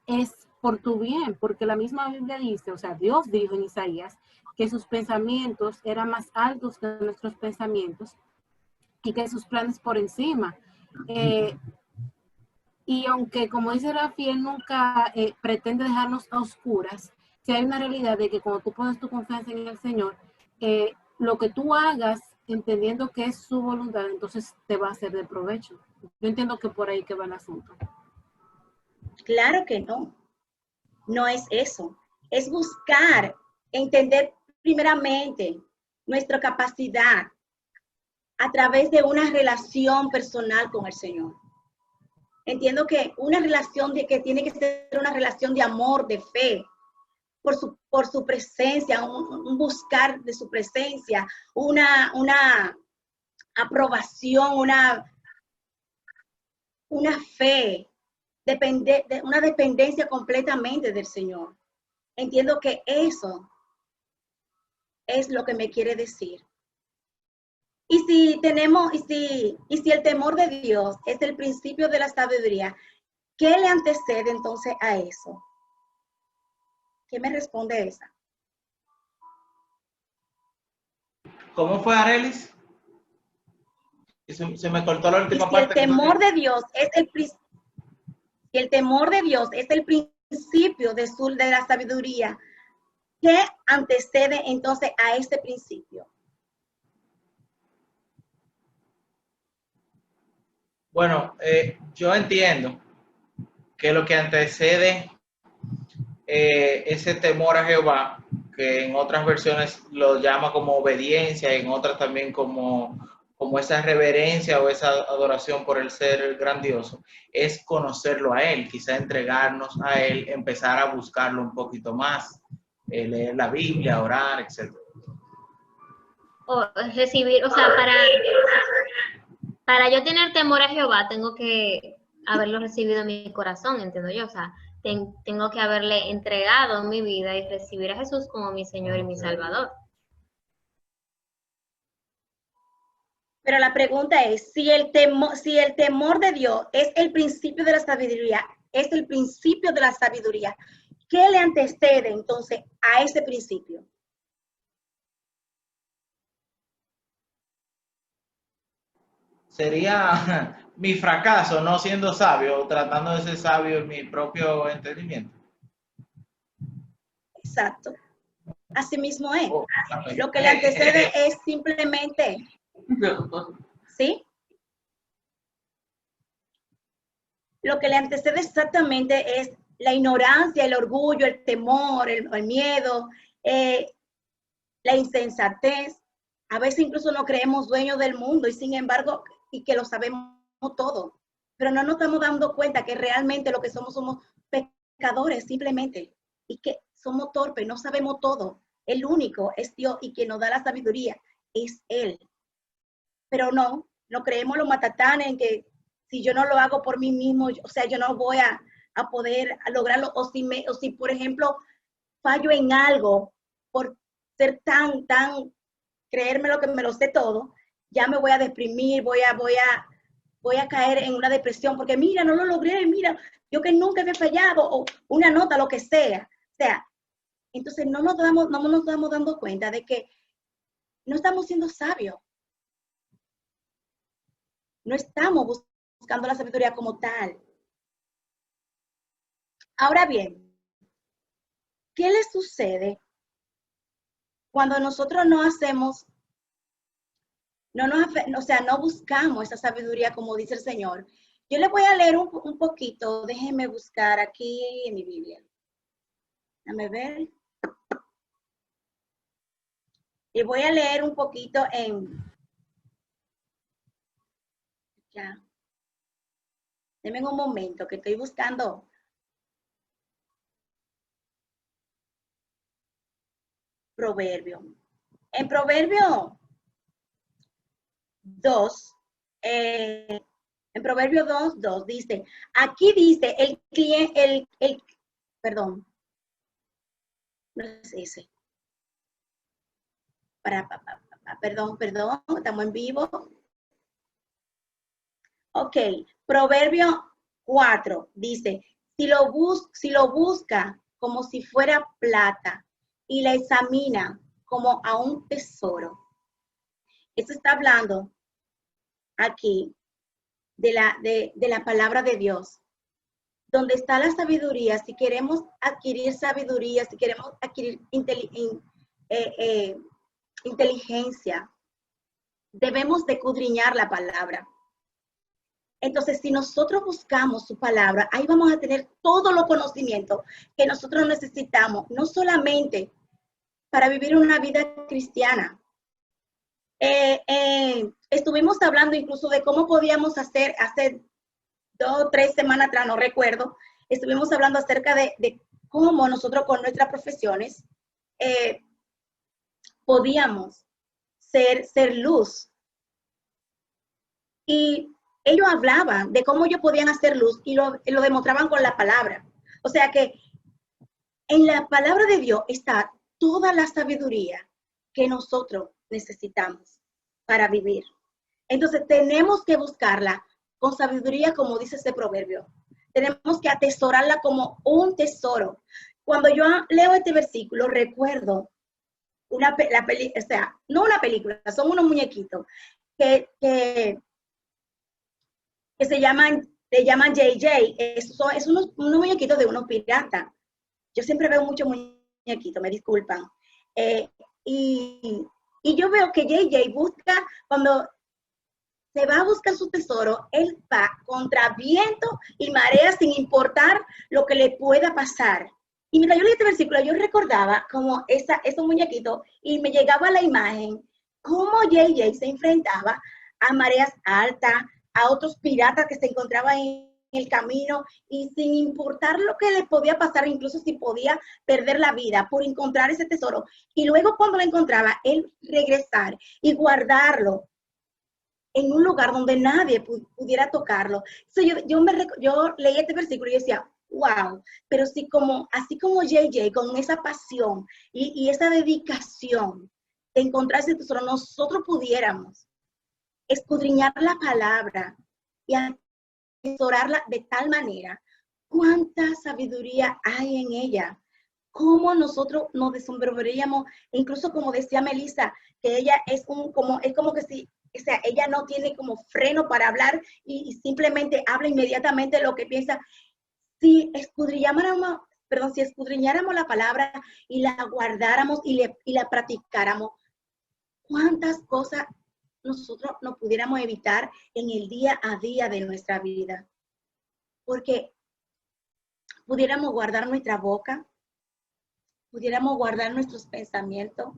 es por tu bien, porque la misma Biblia dice, o sea, Dios dijo en Isaías que sus pensamientos eran más altos que nuestros pensamientos y que sus planes por encima. Y aunque, como dice Rafi, Él nunca pretende dejarnos a oscuras, si hay una realidad de que cuando tú pones tu confianza en el Señor, lo que tú hagas, entendiendo que es su voluntad, entonces te va a ser de provecho. Yo entiendo que por ahí que va el asunto. Claro que no. No es eso. Es buscar, entender primeramente nuestra capacidad a través de una relación personal con el Señor. Entiendo que una relación que tiene que ser una relación de amor, de fe, por su presencia, un buscar de su presencia, una aprobación, una fe, una dependencia completamente del Señor. Entiendo que eso es lo que me quiere decir. Y si el temor de Dios es el principio de la sabiduría, ¿qué le antecede entonces a eso? ¿Qué me responde esa? ¿Cómo fue, Arelis? Se me cortó la última Y si parte. el temor de Dios es el temor de Dios es el principio de la sabiduría, ¿qué antecede entonces a este principio? Bueno, yo entiendo que lo que antecede ese temor a Jehová, que en otras versiones lo llama como obediencia, en otras también como esa reverencia o esa adoración por el ser grandioso, es conocerlo a Él, quizá entregarnos a Él, empezar a buscarlo un poquito más, leer la Biblia, orar, etc. O recibir, o sea, para yo tener temor a Jehová, tengo que haberlo recibido en mi corazón, entiendo yo. O sea, tengo que haberle entregado mi vida y recibir a Jesús como mi Señor y mi Salvador. Pero la pregunta es, si el temor de Dios es el principio de la sabiduría, ¿qué le antecede entonces a ese principio? Sería mi fracaso no siendo sabio, tratando de ser sabio en mi propio entendimiento. Exacto. Así mismo es. Oh, Lo que le antecede es simplemente, ¿sí? Lo que le antecede exactamente es la ignorancia, el orgullo, el temor, el miedo, la insensatez. A veces incluso nos creemos dueños del mundo y sin embargo, y que lo sabemos todo. Pero no nos estamos dando cuenta que realmente lo que somos pecadores simplemente. Y que somos torpes, no sabemos todo. El único es Dios y quien nos da la sabiduría es Él. Pero no creemos los matatanes en que si yo no lo hago por mí mismo, o sea, yo no voy a poder lograrlo. O si, por ejemplo, fallo en algo por ser tan, creerme lo que me lo sé todo, ya me voy a deprimir, voy a caer en una depresión, porque mira, no lo logré, mira, yo que nunca había fallado, o una nota, lo que sea. O sea, entonces no nos damos dando cuenta de que no estamos siendo sabios. No estamos buscando la sabiduría como tal. Ahora bien, ¿qué le sucede cuando nosotros no hacemos, no buscamos esa sabiduría como dice el Señor? Yo les voy a leer un poquito, déjenme buscar aquí en mi Biblia. Déjame ver. Y voy a leer un poquito ya. Denme un momento que estoy buscando. Proverbio. En Proverbio 2, en Proverbio 2 dice, aquí dice el cliente, perdón, no es ese. Perdón, estamos en vivo. Ok, Proverbio 4 dice, si lo busca como si fuera plata y la examina como a un tesoro. Esto está hablando aquí de la palabra de Dios, donde está la sabiduría. Si queremos adquirir sabiduría, si queremos adquirir inteligencia, debemos de escudriñar la palabra. Entonces, si nosotros buscamos su palabra, ahí vamos a tener todo los conocimientos que nosotros necesitamos, no solamente para vivir una vida cristiana. Estuvimos hablando incluso de cómo podíamos hacer, hace 2 o 3 semanas atrás, no recuerdo, estuvimos hablando acerca de cómo nosotros con nuestras profesiones podíamos ser luz. Y ellos hablaban de cómo ellos podían hacer luz y lo demostraban con la palabra. O sea que en la palabra de Dios está toda la sabiduría que nosotros necesitamos para vivir. Entonces tenemos que buscarla con sabiduría, como dice este proverbio. Tenemos que atesorarla como un tesoro. Cuando yo leo este versículo, recuerdo no una película, son unos muñequitos que se llaman JJ. Es unos muñequitos de unos piratas. Yo siempre veo muchos muñequitos, me disculpan. Y yo veo que JJ busca, cuando se va a buscar su tesoro, él va contra viento y marea sin importar lo que le pueda pasar. Y mira, yo leí este versículo, yo recordaba como esos muñequitos y me llegaba la imagen cómo JJ se enfrentaba a mareas altas, a otros piratas que se encontraban en el camino y sin importar lo que le podía pasar, incluso si podía perder la vida por encontrar ese tesoro. Y luego cuando lo encontraba, él regresar y guardarlo en un lugar donde nadie pudiera tocarlo. Entonces yo leí este versículo y decía, wow, pero así como JJ, con esa pasión y esa dedicación de encontrar ese tesoro, nosotros pudiéramos escudriñar la palabra y atesorarla de tal manera, cuánta sabiduría hay en ella, cómo nosotros nos desenvolveríamos, incluso como decía Melissa, que ella es como que si, o sea, ella no tiene como freno para hablar y simplemente habla inmediatamente lo que piensa. Si escudriñáramos la palabra y la guardáramos y la practicáramos, cuántas cosas nosotros no pudiéramos evitar en el día a día de nuestra vida. Porque pudiéramos guardar nuestra boca, pudiéramos guardar nuestros pensamientos,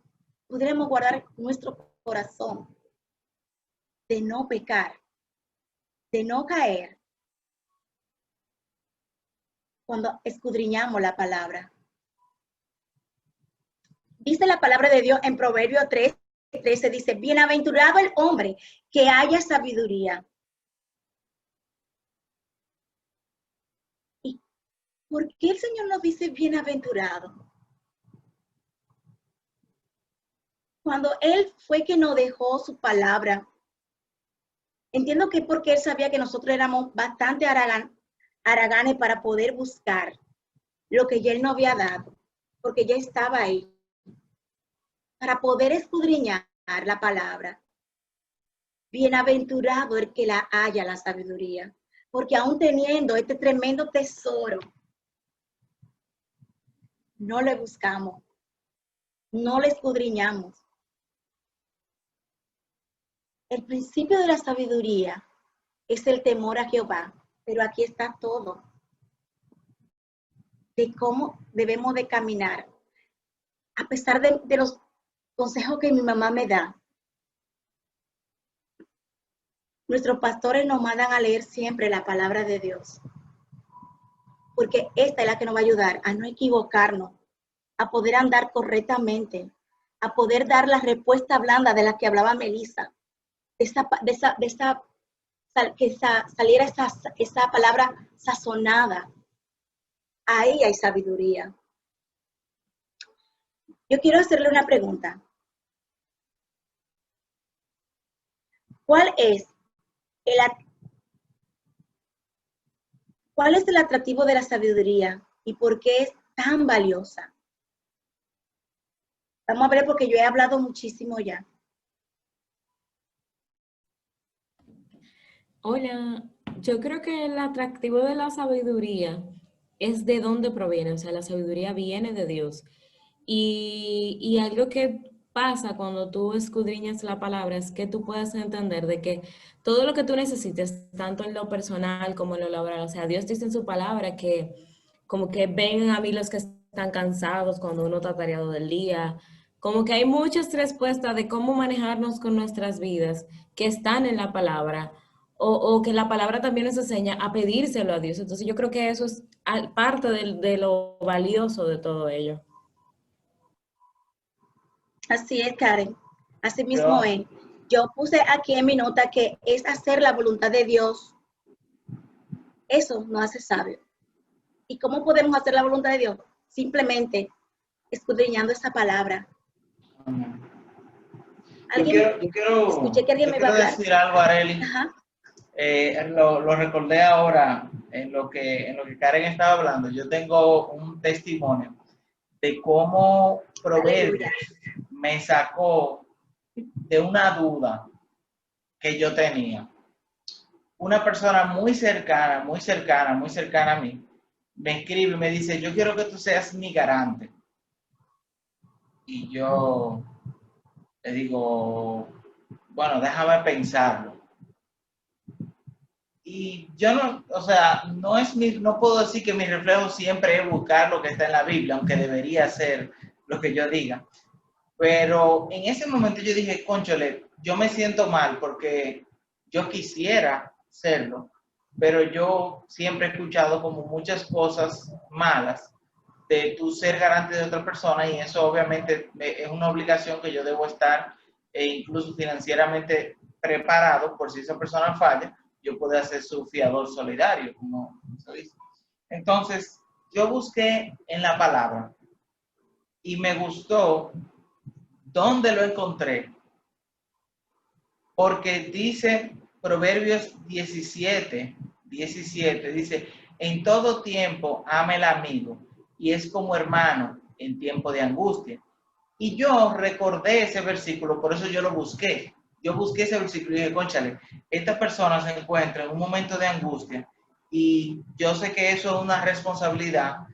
pudiéramos guardar nuestro corazón de no pecar, de no caer, cuando escudriñamos la palabra. Dice la palabra de Dios en Proverbio 3:13, dice, bienaventurado el hombre que haya sabiduría. ¿Y por qué el Señor nos dice bienaventurado? Cuando Él fue que nos dejó su palabra, entiendo que porque Él sabía que nosotros éramos bastante haraganes para poder buscar lo que ya Él nos había dado, porque ya estaba ahí, para poder escudriñar la palabra. Bienaventurado el que la haya, la sabiduría, porque aún teniendo este tremendo tesoro, no le buscamos, no le escudriñamos. El principio de la sabiduría es el temor a Jehová, pero aquí está todo de cómo debemos de caminar. A pesar de los consejos que mi mamá me da, nuestros pastores nos mandan a leer siempre la palabra de Dios, porque esta es la que nos va a ayudar a no equivocarnos, a poder andar correctamente, a poder dar la respuesta blanda de la que hablaba Melissa, que saliera esa palabra sazonada. Ahí hay sabiduría. Yo quiero hacerle una pregunta. ¿Cuál es el atractivo de la sabiduría y por qué es tan valiosa? Vamos a ver, porque yo he hablado muchísimo ya. Hola, yo creo que el atractivo de la sabiduría es de dónde proviene, o sea, la sabiduría viene de Dios. Y algo que pasa cuando tú escudriñas la palabra es que tú puedes entender de que todo lo que tú necesites, tanto en lo personal como en lo laboral, o sea, Dios dice en su palabra que como que ven a mí los que están cansados cuando uno está atareado del día, como que hay muchas respuestas de cómo manejarnos con nuestras vidas que están en la palabra, o que la palabra también nos enseña a pedírselo a Dios. Entonces yo creo que eso es parte de lo valioso de todo ello. Así es, Karen. Así mismo es. Yo puse aquí en mi nota que es hacer la voluntad de Dios. Eso nos hace sabio. ¿Y cómo podemos hacer la voluntad de Dios? Simplemente escudriñando esa palabra. Escuché que alguien me iba a hablar. Decir algo, Arely. Ajá. Lo recordé ahora en lo que Karen estaba hablando. Yo tengo un testimonio de cómo Proverbios me sacó de una duda que yo tenía. Una persona muy cercana a mí, me escribe y me dice, yo quiero que tú seas mi garante. Y yo le digo, bueno, déjame pensarlo. Y yo no, o sea, no puedo decir que mi reflejo siempre es buscar lo que está en la Biblia, aunque debería ser lo que yo diga. Pero en ese momento yo dije, cónchale, yo me siento mal porque yo quisiera serlo, pero yo siempre he escuchado como muchas cosas malas de tú ser garante de otra persona, y eso obviamente es una obligación que yo debo estar incluso financieramente preparado por si esa persona falla, yo puedo hacer su fiador solidario, como se dice. Entonces, yo busqué en la palabra y me gustó dónde lo encontré, porque dice Proverbios 17, dice, en todo tiempo ama el amigo y es como hermano en tiempo de angustia. Y yo recordé ese versículo, por eso yo lo busqué. Yo busqué ese versículo y dije, cónchale, esta persona se encuentra en un momento de angustia y yo sé que eso es una responsabilidad.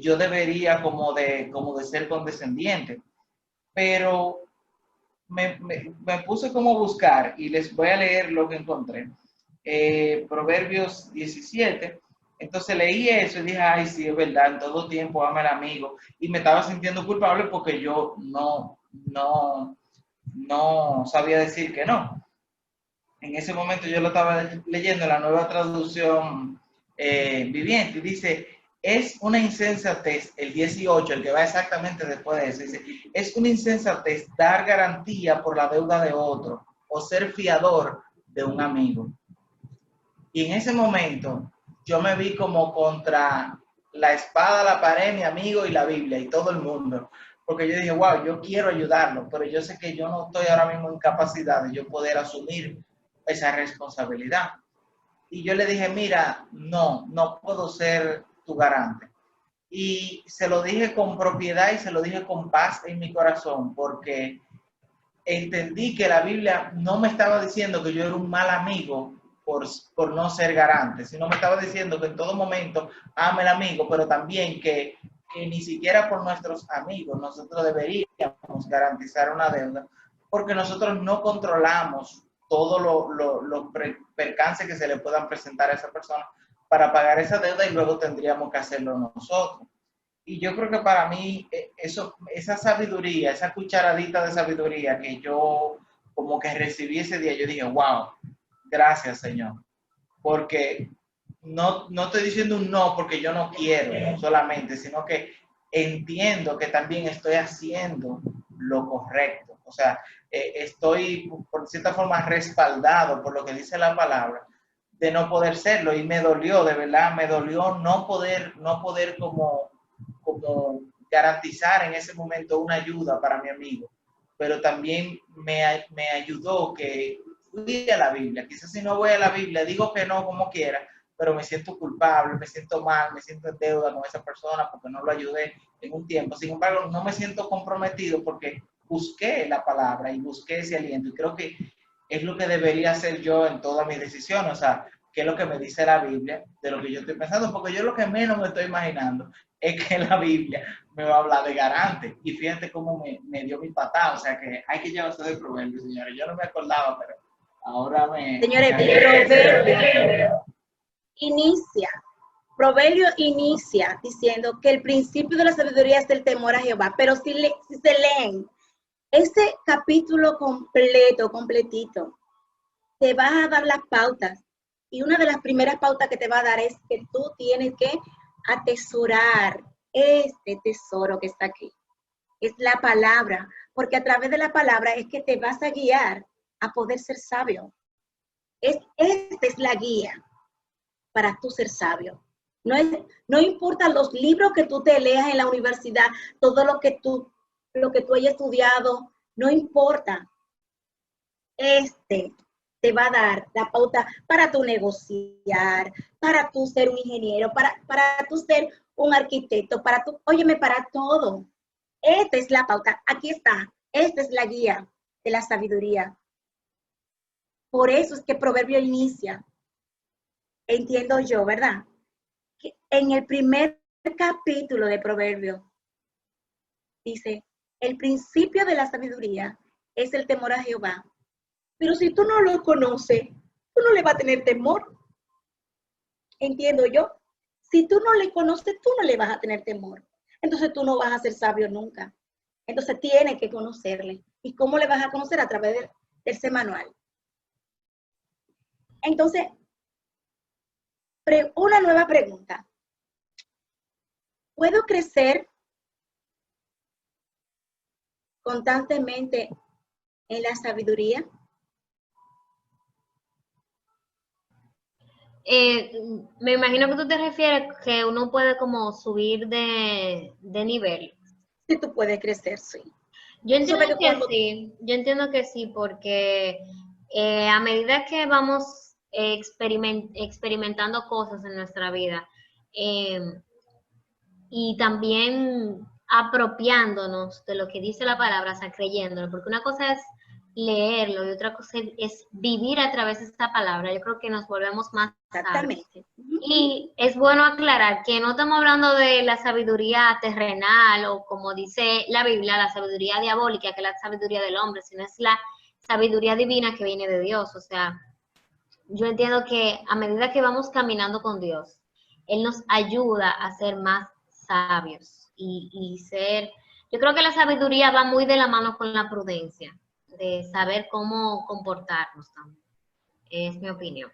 Yo debería como de ser condescendiente, pero me puse como a buscar y les voy a leer lo que encontré. Proverbios 17. Entonces leí eso y dije, ay, sí, es verdad, en todo tiempo ama al amigo. Y me estaba sintiendo culpable porque yo no sabía decir que no. En ese momento yo lo estaba leyendo en la Nueva Traducción Viviente y dice, es una insensatez, el 18, el que va exactamente después de eso, dice, es una insensatez dar garantía por la deuda de otro o ser fiador de un amigo. Y en ese momento yo me vi como contra la espada, la pared, mi amigo y la Biblia y todo el mundo. Porque yo dije, wow, yo quiero ayudarlo, pero yo sé que yo no estoy ahora mismo en capacidad de yo poder asumir esa responsabilidad. Y yo le dije, mira, no puedo ser tu garante. Y se lo dije con propiedad y se lo dije con paz en mi corazón, porque entendí que la Biblia no me estaba diciendo que yo era un mal amigo por no ser garante, sino me estaba diciendo que en todo momento ame al amigo, pero también que ni siquiera por nuestros amigos nosotros deberíamos garantizar una deuda, porque nosotros no controlamos todos los percances que se le puedan presentar a esa persona para pagar esa deuda y luego tendríamos que hacerlo nosotros. Y yo creo que para mí esa sabiduría, esa cucharadita de sabiduría que yo como que recibí ese día, yo dije, wow, gracias Señor, porque no estoy diciendo un no porque yo no quiero solamente, sino que entiendo que también estoy haciendo lo correcto. O sea, estoy por cierta forma respaldado por lo que dice la palabra de no poder serlo, y me dolió, de verdad, me dolió no poder como garantizar en ese momento una ayuda para mi amigo, pero también me ayudó que fui a la Biblia. Quizás si no voy a la Biblia, digo que no como quiera, pero me siento culpable, me siento mal, me siento en deuda con esa persona porque no lo ayudé en un tiempo. Sin embargo, no me siento comprometido porque busqué la palabra y busqué ese aliento, y creo que es lo que debería hacer yo en todas mis decisiones. O sea, qué es lo que me dice la Biblia de lo que yo estoy pensando, porque yo lo que menos me estoy imaginando es que la Biblia me va a hablar de garante. Y fíjate cómo me dio mi patada. O sea que hay que llevarse de proverbio, señores. Yo no me acordaba, pero ahora Señores, Proverbio inicia diciendo que el principio de la sabiduría es el temor a Jehová, pero si se leen ese capítulo completito, te va a dar las pautas. Y una de las primeras pautas que te va a dar es que tú tienes que atesorar este tesoro que está aquí. Es la palabra, porque a través de la palabra es que te vas a guiar a poder ser sabio. Esta es la guía para tú ser sabio. No importa los libros que tú te leas en la universidad, todo lo que tú hayas estudiado, no importa. Te va a dar la pauta para tú negociar, para tú ser un ingeniero, para tú ser un arquitecto, para todo. Esta es la pauta, aquí está. Esta es la guía de la sabiduría. Por eso es que Proverbio inicia, entiendo yo, ¿verdad? Que en el primer capítulo de Proverbio dice, el principio de la sabiduría es el temor a Jehová. Pero si tú no lo conoces, tú no le vas a tener temor. Entiendo yo. Si tú no le conoces, tú no le vas a tener temor. Entonces tú no vas a ser sabio nunca. Entonces tienes que conocerle. ¿Y cómo le vas a conocer? A través de ese manual. Entonces, una nueva pregunta. ¿Puedo crecer constantemente en la sabiduría? Me imagino que tú te refieres que uno puede como subir de nivel. Sí, tú puedes crecer, sí. Yo entiendo que sí, porque a medida que vamos experimentando cosas en nuestra vida y también apropiándonos de lo que dice la palabra, o sea, creyéndolo, porque una cosa es leerlo y otra cosa es vivir a través de esta palabra. Yo creo que nos volvemos más sabios. Y es bueno aclarar que no estamos hablando de la sabiduría terrenal o como dice la Biblia, la sabiduría diabólica, que es la sabiduría del hombre, sino es la sabiduría divina que viene de Dios. O sea, yo entiendo que a medida que vamos caminando con Dios, Él nos ayuda a ser más sabios y ser... Yo creo que la sabiduría va muy de la mano con la prudencia, de saber cómo comportarnos también. Es mi opinión.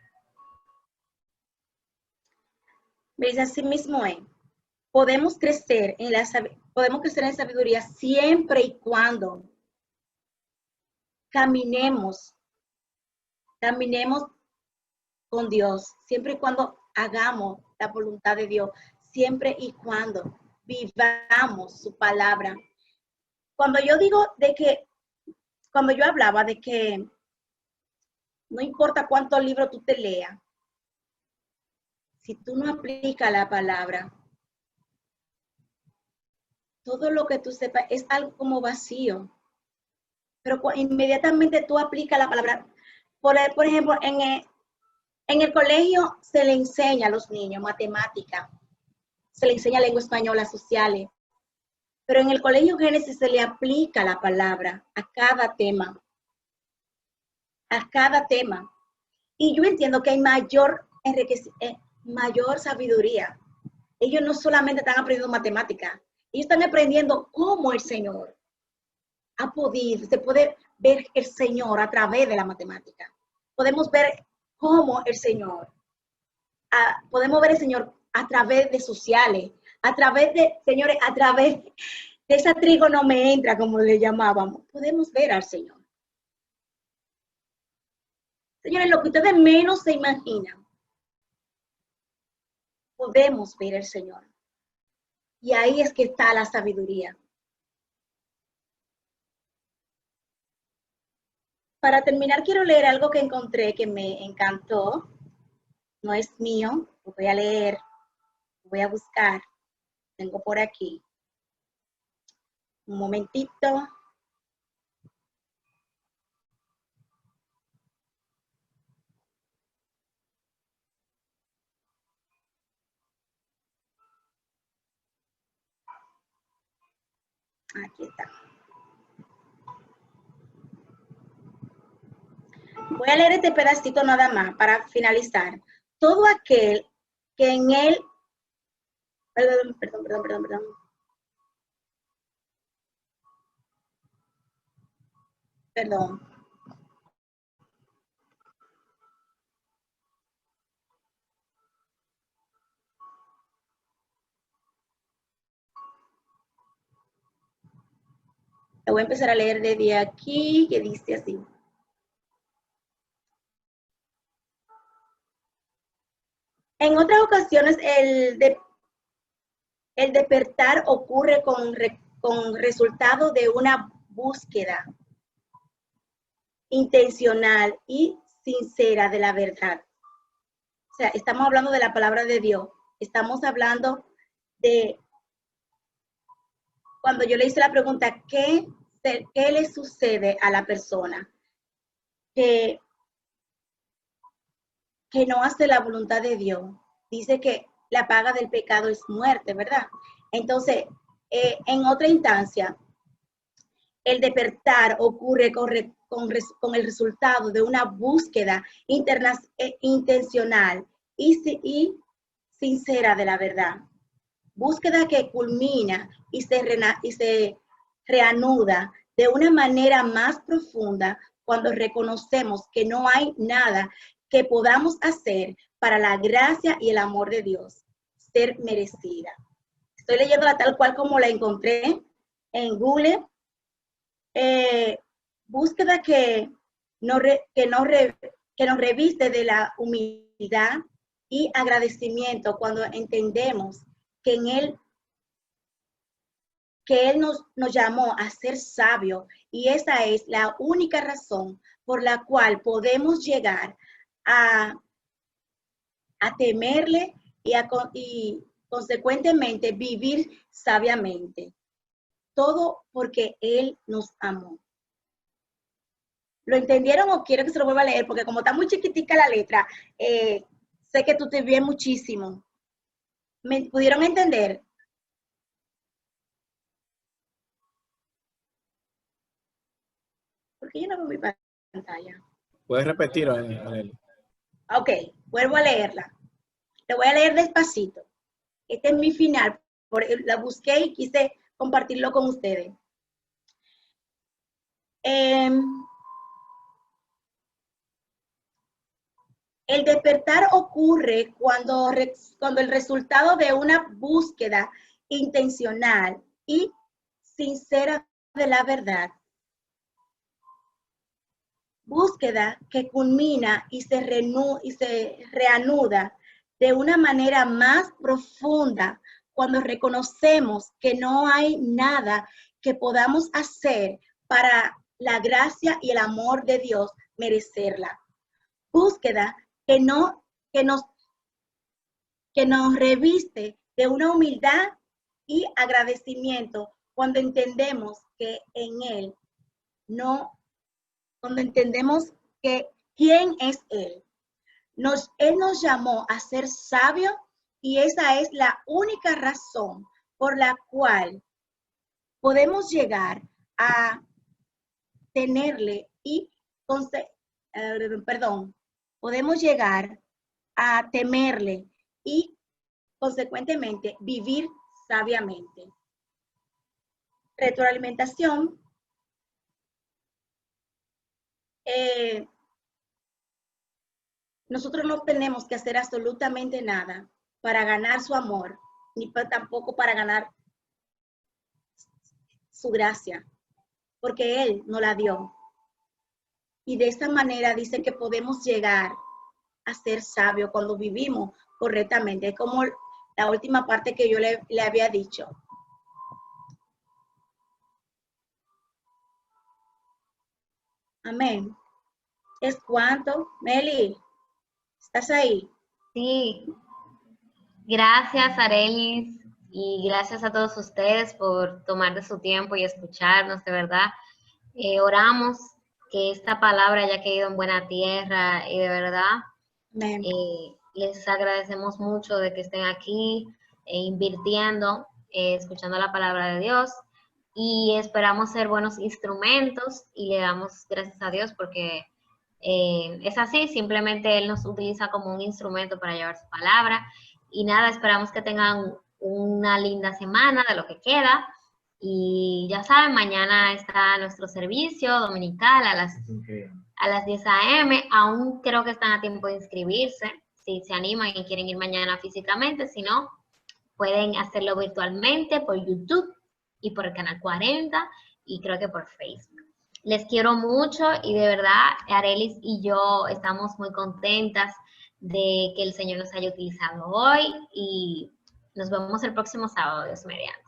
¿Ves? Así mismo es. Podemos crecer en sabiduría siempre y cuando caminemos con Dios, siempre y cuando hagamos la voluntad de Dios, siempre y cuando vivamos su palabra. Cuando yo hablaba de que no importa cuántos libros tú te leas, si tú no aplicas la palabra, todo lo que tú sepas es algo como vacío. pero inmediatamente tú aplicas la palabra. Por ejemplo, en el colegio se le enseña a los niños matemática, se le enseña lengua española, sociales, pero en el colegio Génesis se le aplica la palabra a cada tema. A cada tema. Y yo entiendo que hay mayor sabiduría. Ellos no solamente están aprendiendo matemática, ellos están aprendiendo cómo el Señor ha podido, se puede ver el Señor a través de la matemática. Podemos ver cómo el Señor, podemos ver el Señor a través de sociales, a través de, señores, a través de esa trigonometría, como le llamábamos. Podemos ver al Señor. Señores, lo que ustedes menos se imaginan, podemos ver al Señor. Y ahí es que está la sabiduría. Para terminar, quiero leer algo que encontré que me encantó. No es mío, lo voy a leer, lo voy a buscar. Tengo por aquí. Un momentito. Aquí está. Voy a leer este pedacito nada más para finalizar. Todo aquel que en él, perdón. Lo voy a empezar a leer desde aquí, que dice así. En otras ocasiones, el despertar ocurre con resultado de una búsqueda intencional y sincera de la verdad. O sea, estamos hablando de la palabra de Dios. Estamos hablando de, cuando yo le hice la pregunta, ¿qué le sucede a la persona que no hace la voluntad de Dios? Dice que la paga del pecado es muerte, ¿verdad? Entonces, en otra instancia, el despertar ocurre con el resultado de una búsqueda intencional y sincera de la verdad. Búsqueda que culmina y se reanuda de una manera más profunda cuando reconocemos que no hay nada que podamos hacer para la gracia y el amor de Dios ser merecida. Estoy leyéndola tal cual como la encontré en Google. Búsqueda que nos reviste de la humildad y agradecimiento cuando entendemos que Él nos llamó a ser sabios, y esa es la única razón por la cual podemos llegar a temerle y consecuentemente vivir sabiamente. Todo porque Él nos amó. ¿Lo entendieron o quiero que se lo vuelva a leer? Porque como está muy chiquitica la letra, sé que tú te ves muchísimo. ¿Me pudieron entender? Porque yo no veo mi pantalla. ¿Puedes repetir, Aurelia? Ok, vuelvo a leerla. Te voy a leer despacito. Este es mi final. La busqué y quise compartirlo con ustedes. El despertar ocurre cuando el resultado de una búsqueda intencional y sincera de la verdad. Búsqueda que culmina y se reanuda de una manera más profunda cuando reconocemos que no hay nada que podamos hacer para la gracia y el amor de Dios merecerla. Búsqueda que nos reviste de una humildad y agradecimiento cuando entendemos que en Él no, cuando entendemos que quién es Él. Él nos llamó a ser sabios y esa es la única razón por la cual podemos llegar a tenerle y, podemos llegar a temerle y consecuentemente vivir sabiamente. Retroalimentación. Nosotros no tenemos que hacer absolutamente nada para ganar su amor, ni tampoco para ganar su gracia, porque Él nos la dio. Y de esta manera dice que podemos llegar a ser sabios cuando vivimos correctamente. Es como la última parte que yo le había dicho. Amén. ¿Es cuánto? Meli, ¿estás ahí? Sí. Gracias, Arelis, y gracias a todos ustedes por tomar de su tiempo y escucharnos, de verdad. Oramos que esta palabra haya caído en buena tierra y de verdad les agradecemos mucho de que estén aquí invirtiendo, escuchando la palabra de Dios, y esperamos ser buenos instrumentos y le damos gracias a Dios porque es así, simplemente Él nos utiliza como un instrumento para llevar su palabra. Y nada, esperamos que tengan una linda semana de lo que queda. Y ya saben, mañana está nuestro servicio dominical a las 10 a.m. Aún creo que están a tiempo de inscribirse, si se animan y quieren ir mañana físicamente. Si no, pueden hacerlo virtualmente por YouTube y por el canal 40 y creo que por Facebook. Les quiero mucho y de verdad, Arelis y yo estamos muy contentas de que el Señor nos haya utilizado hoy y nos vemos el próximo sábado, Dios mediante.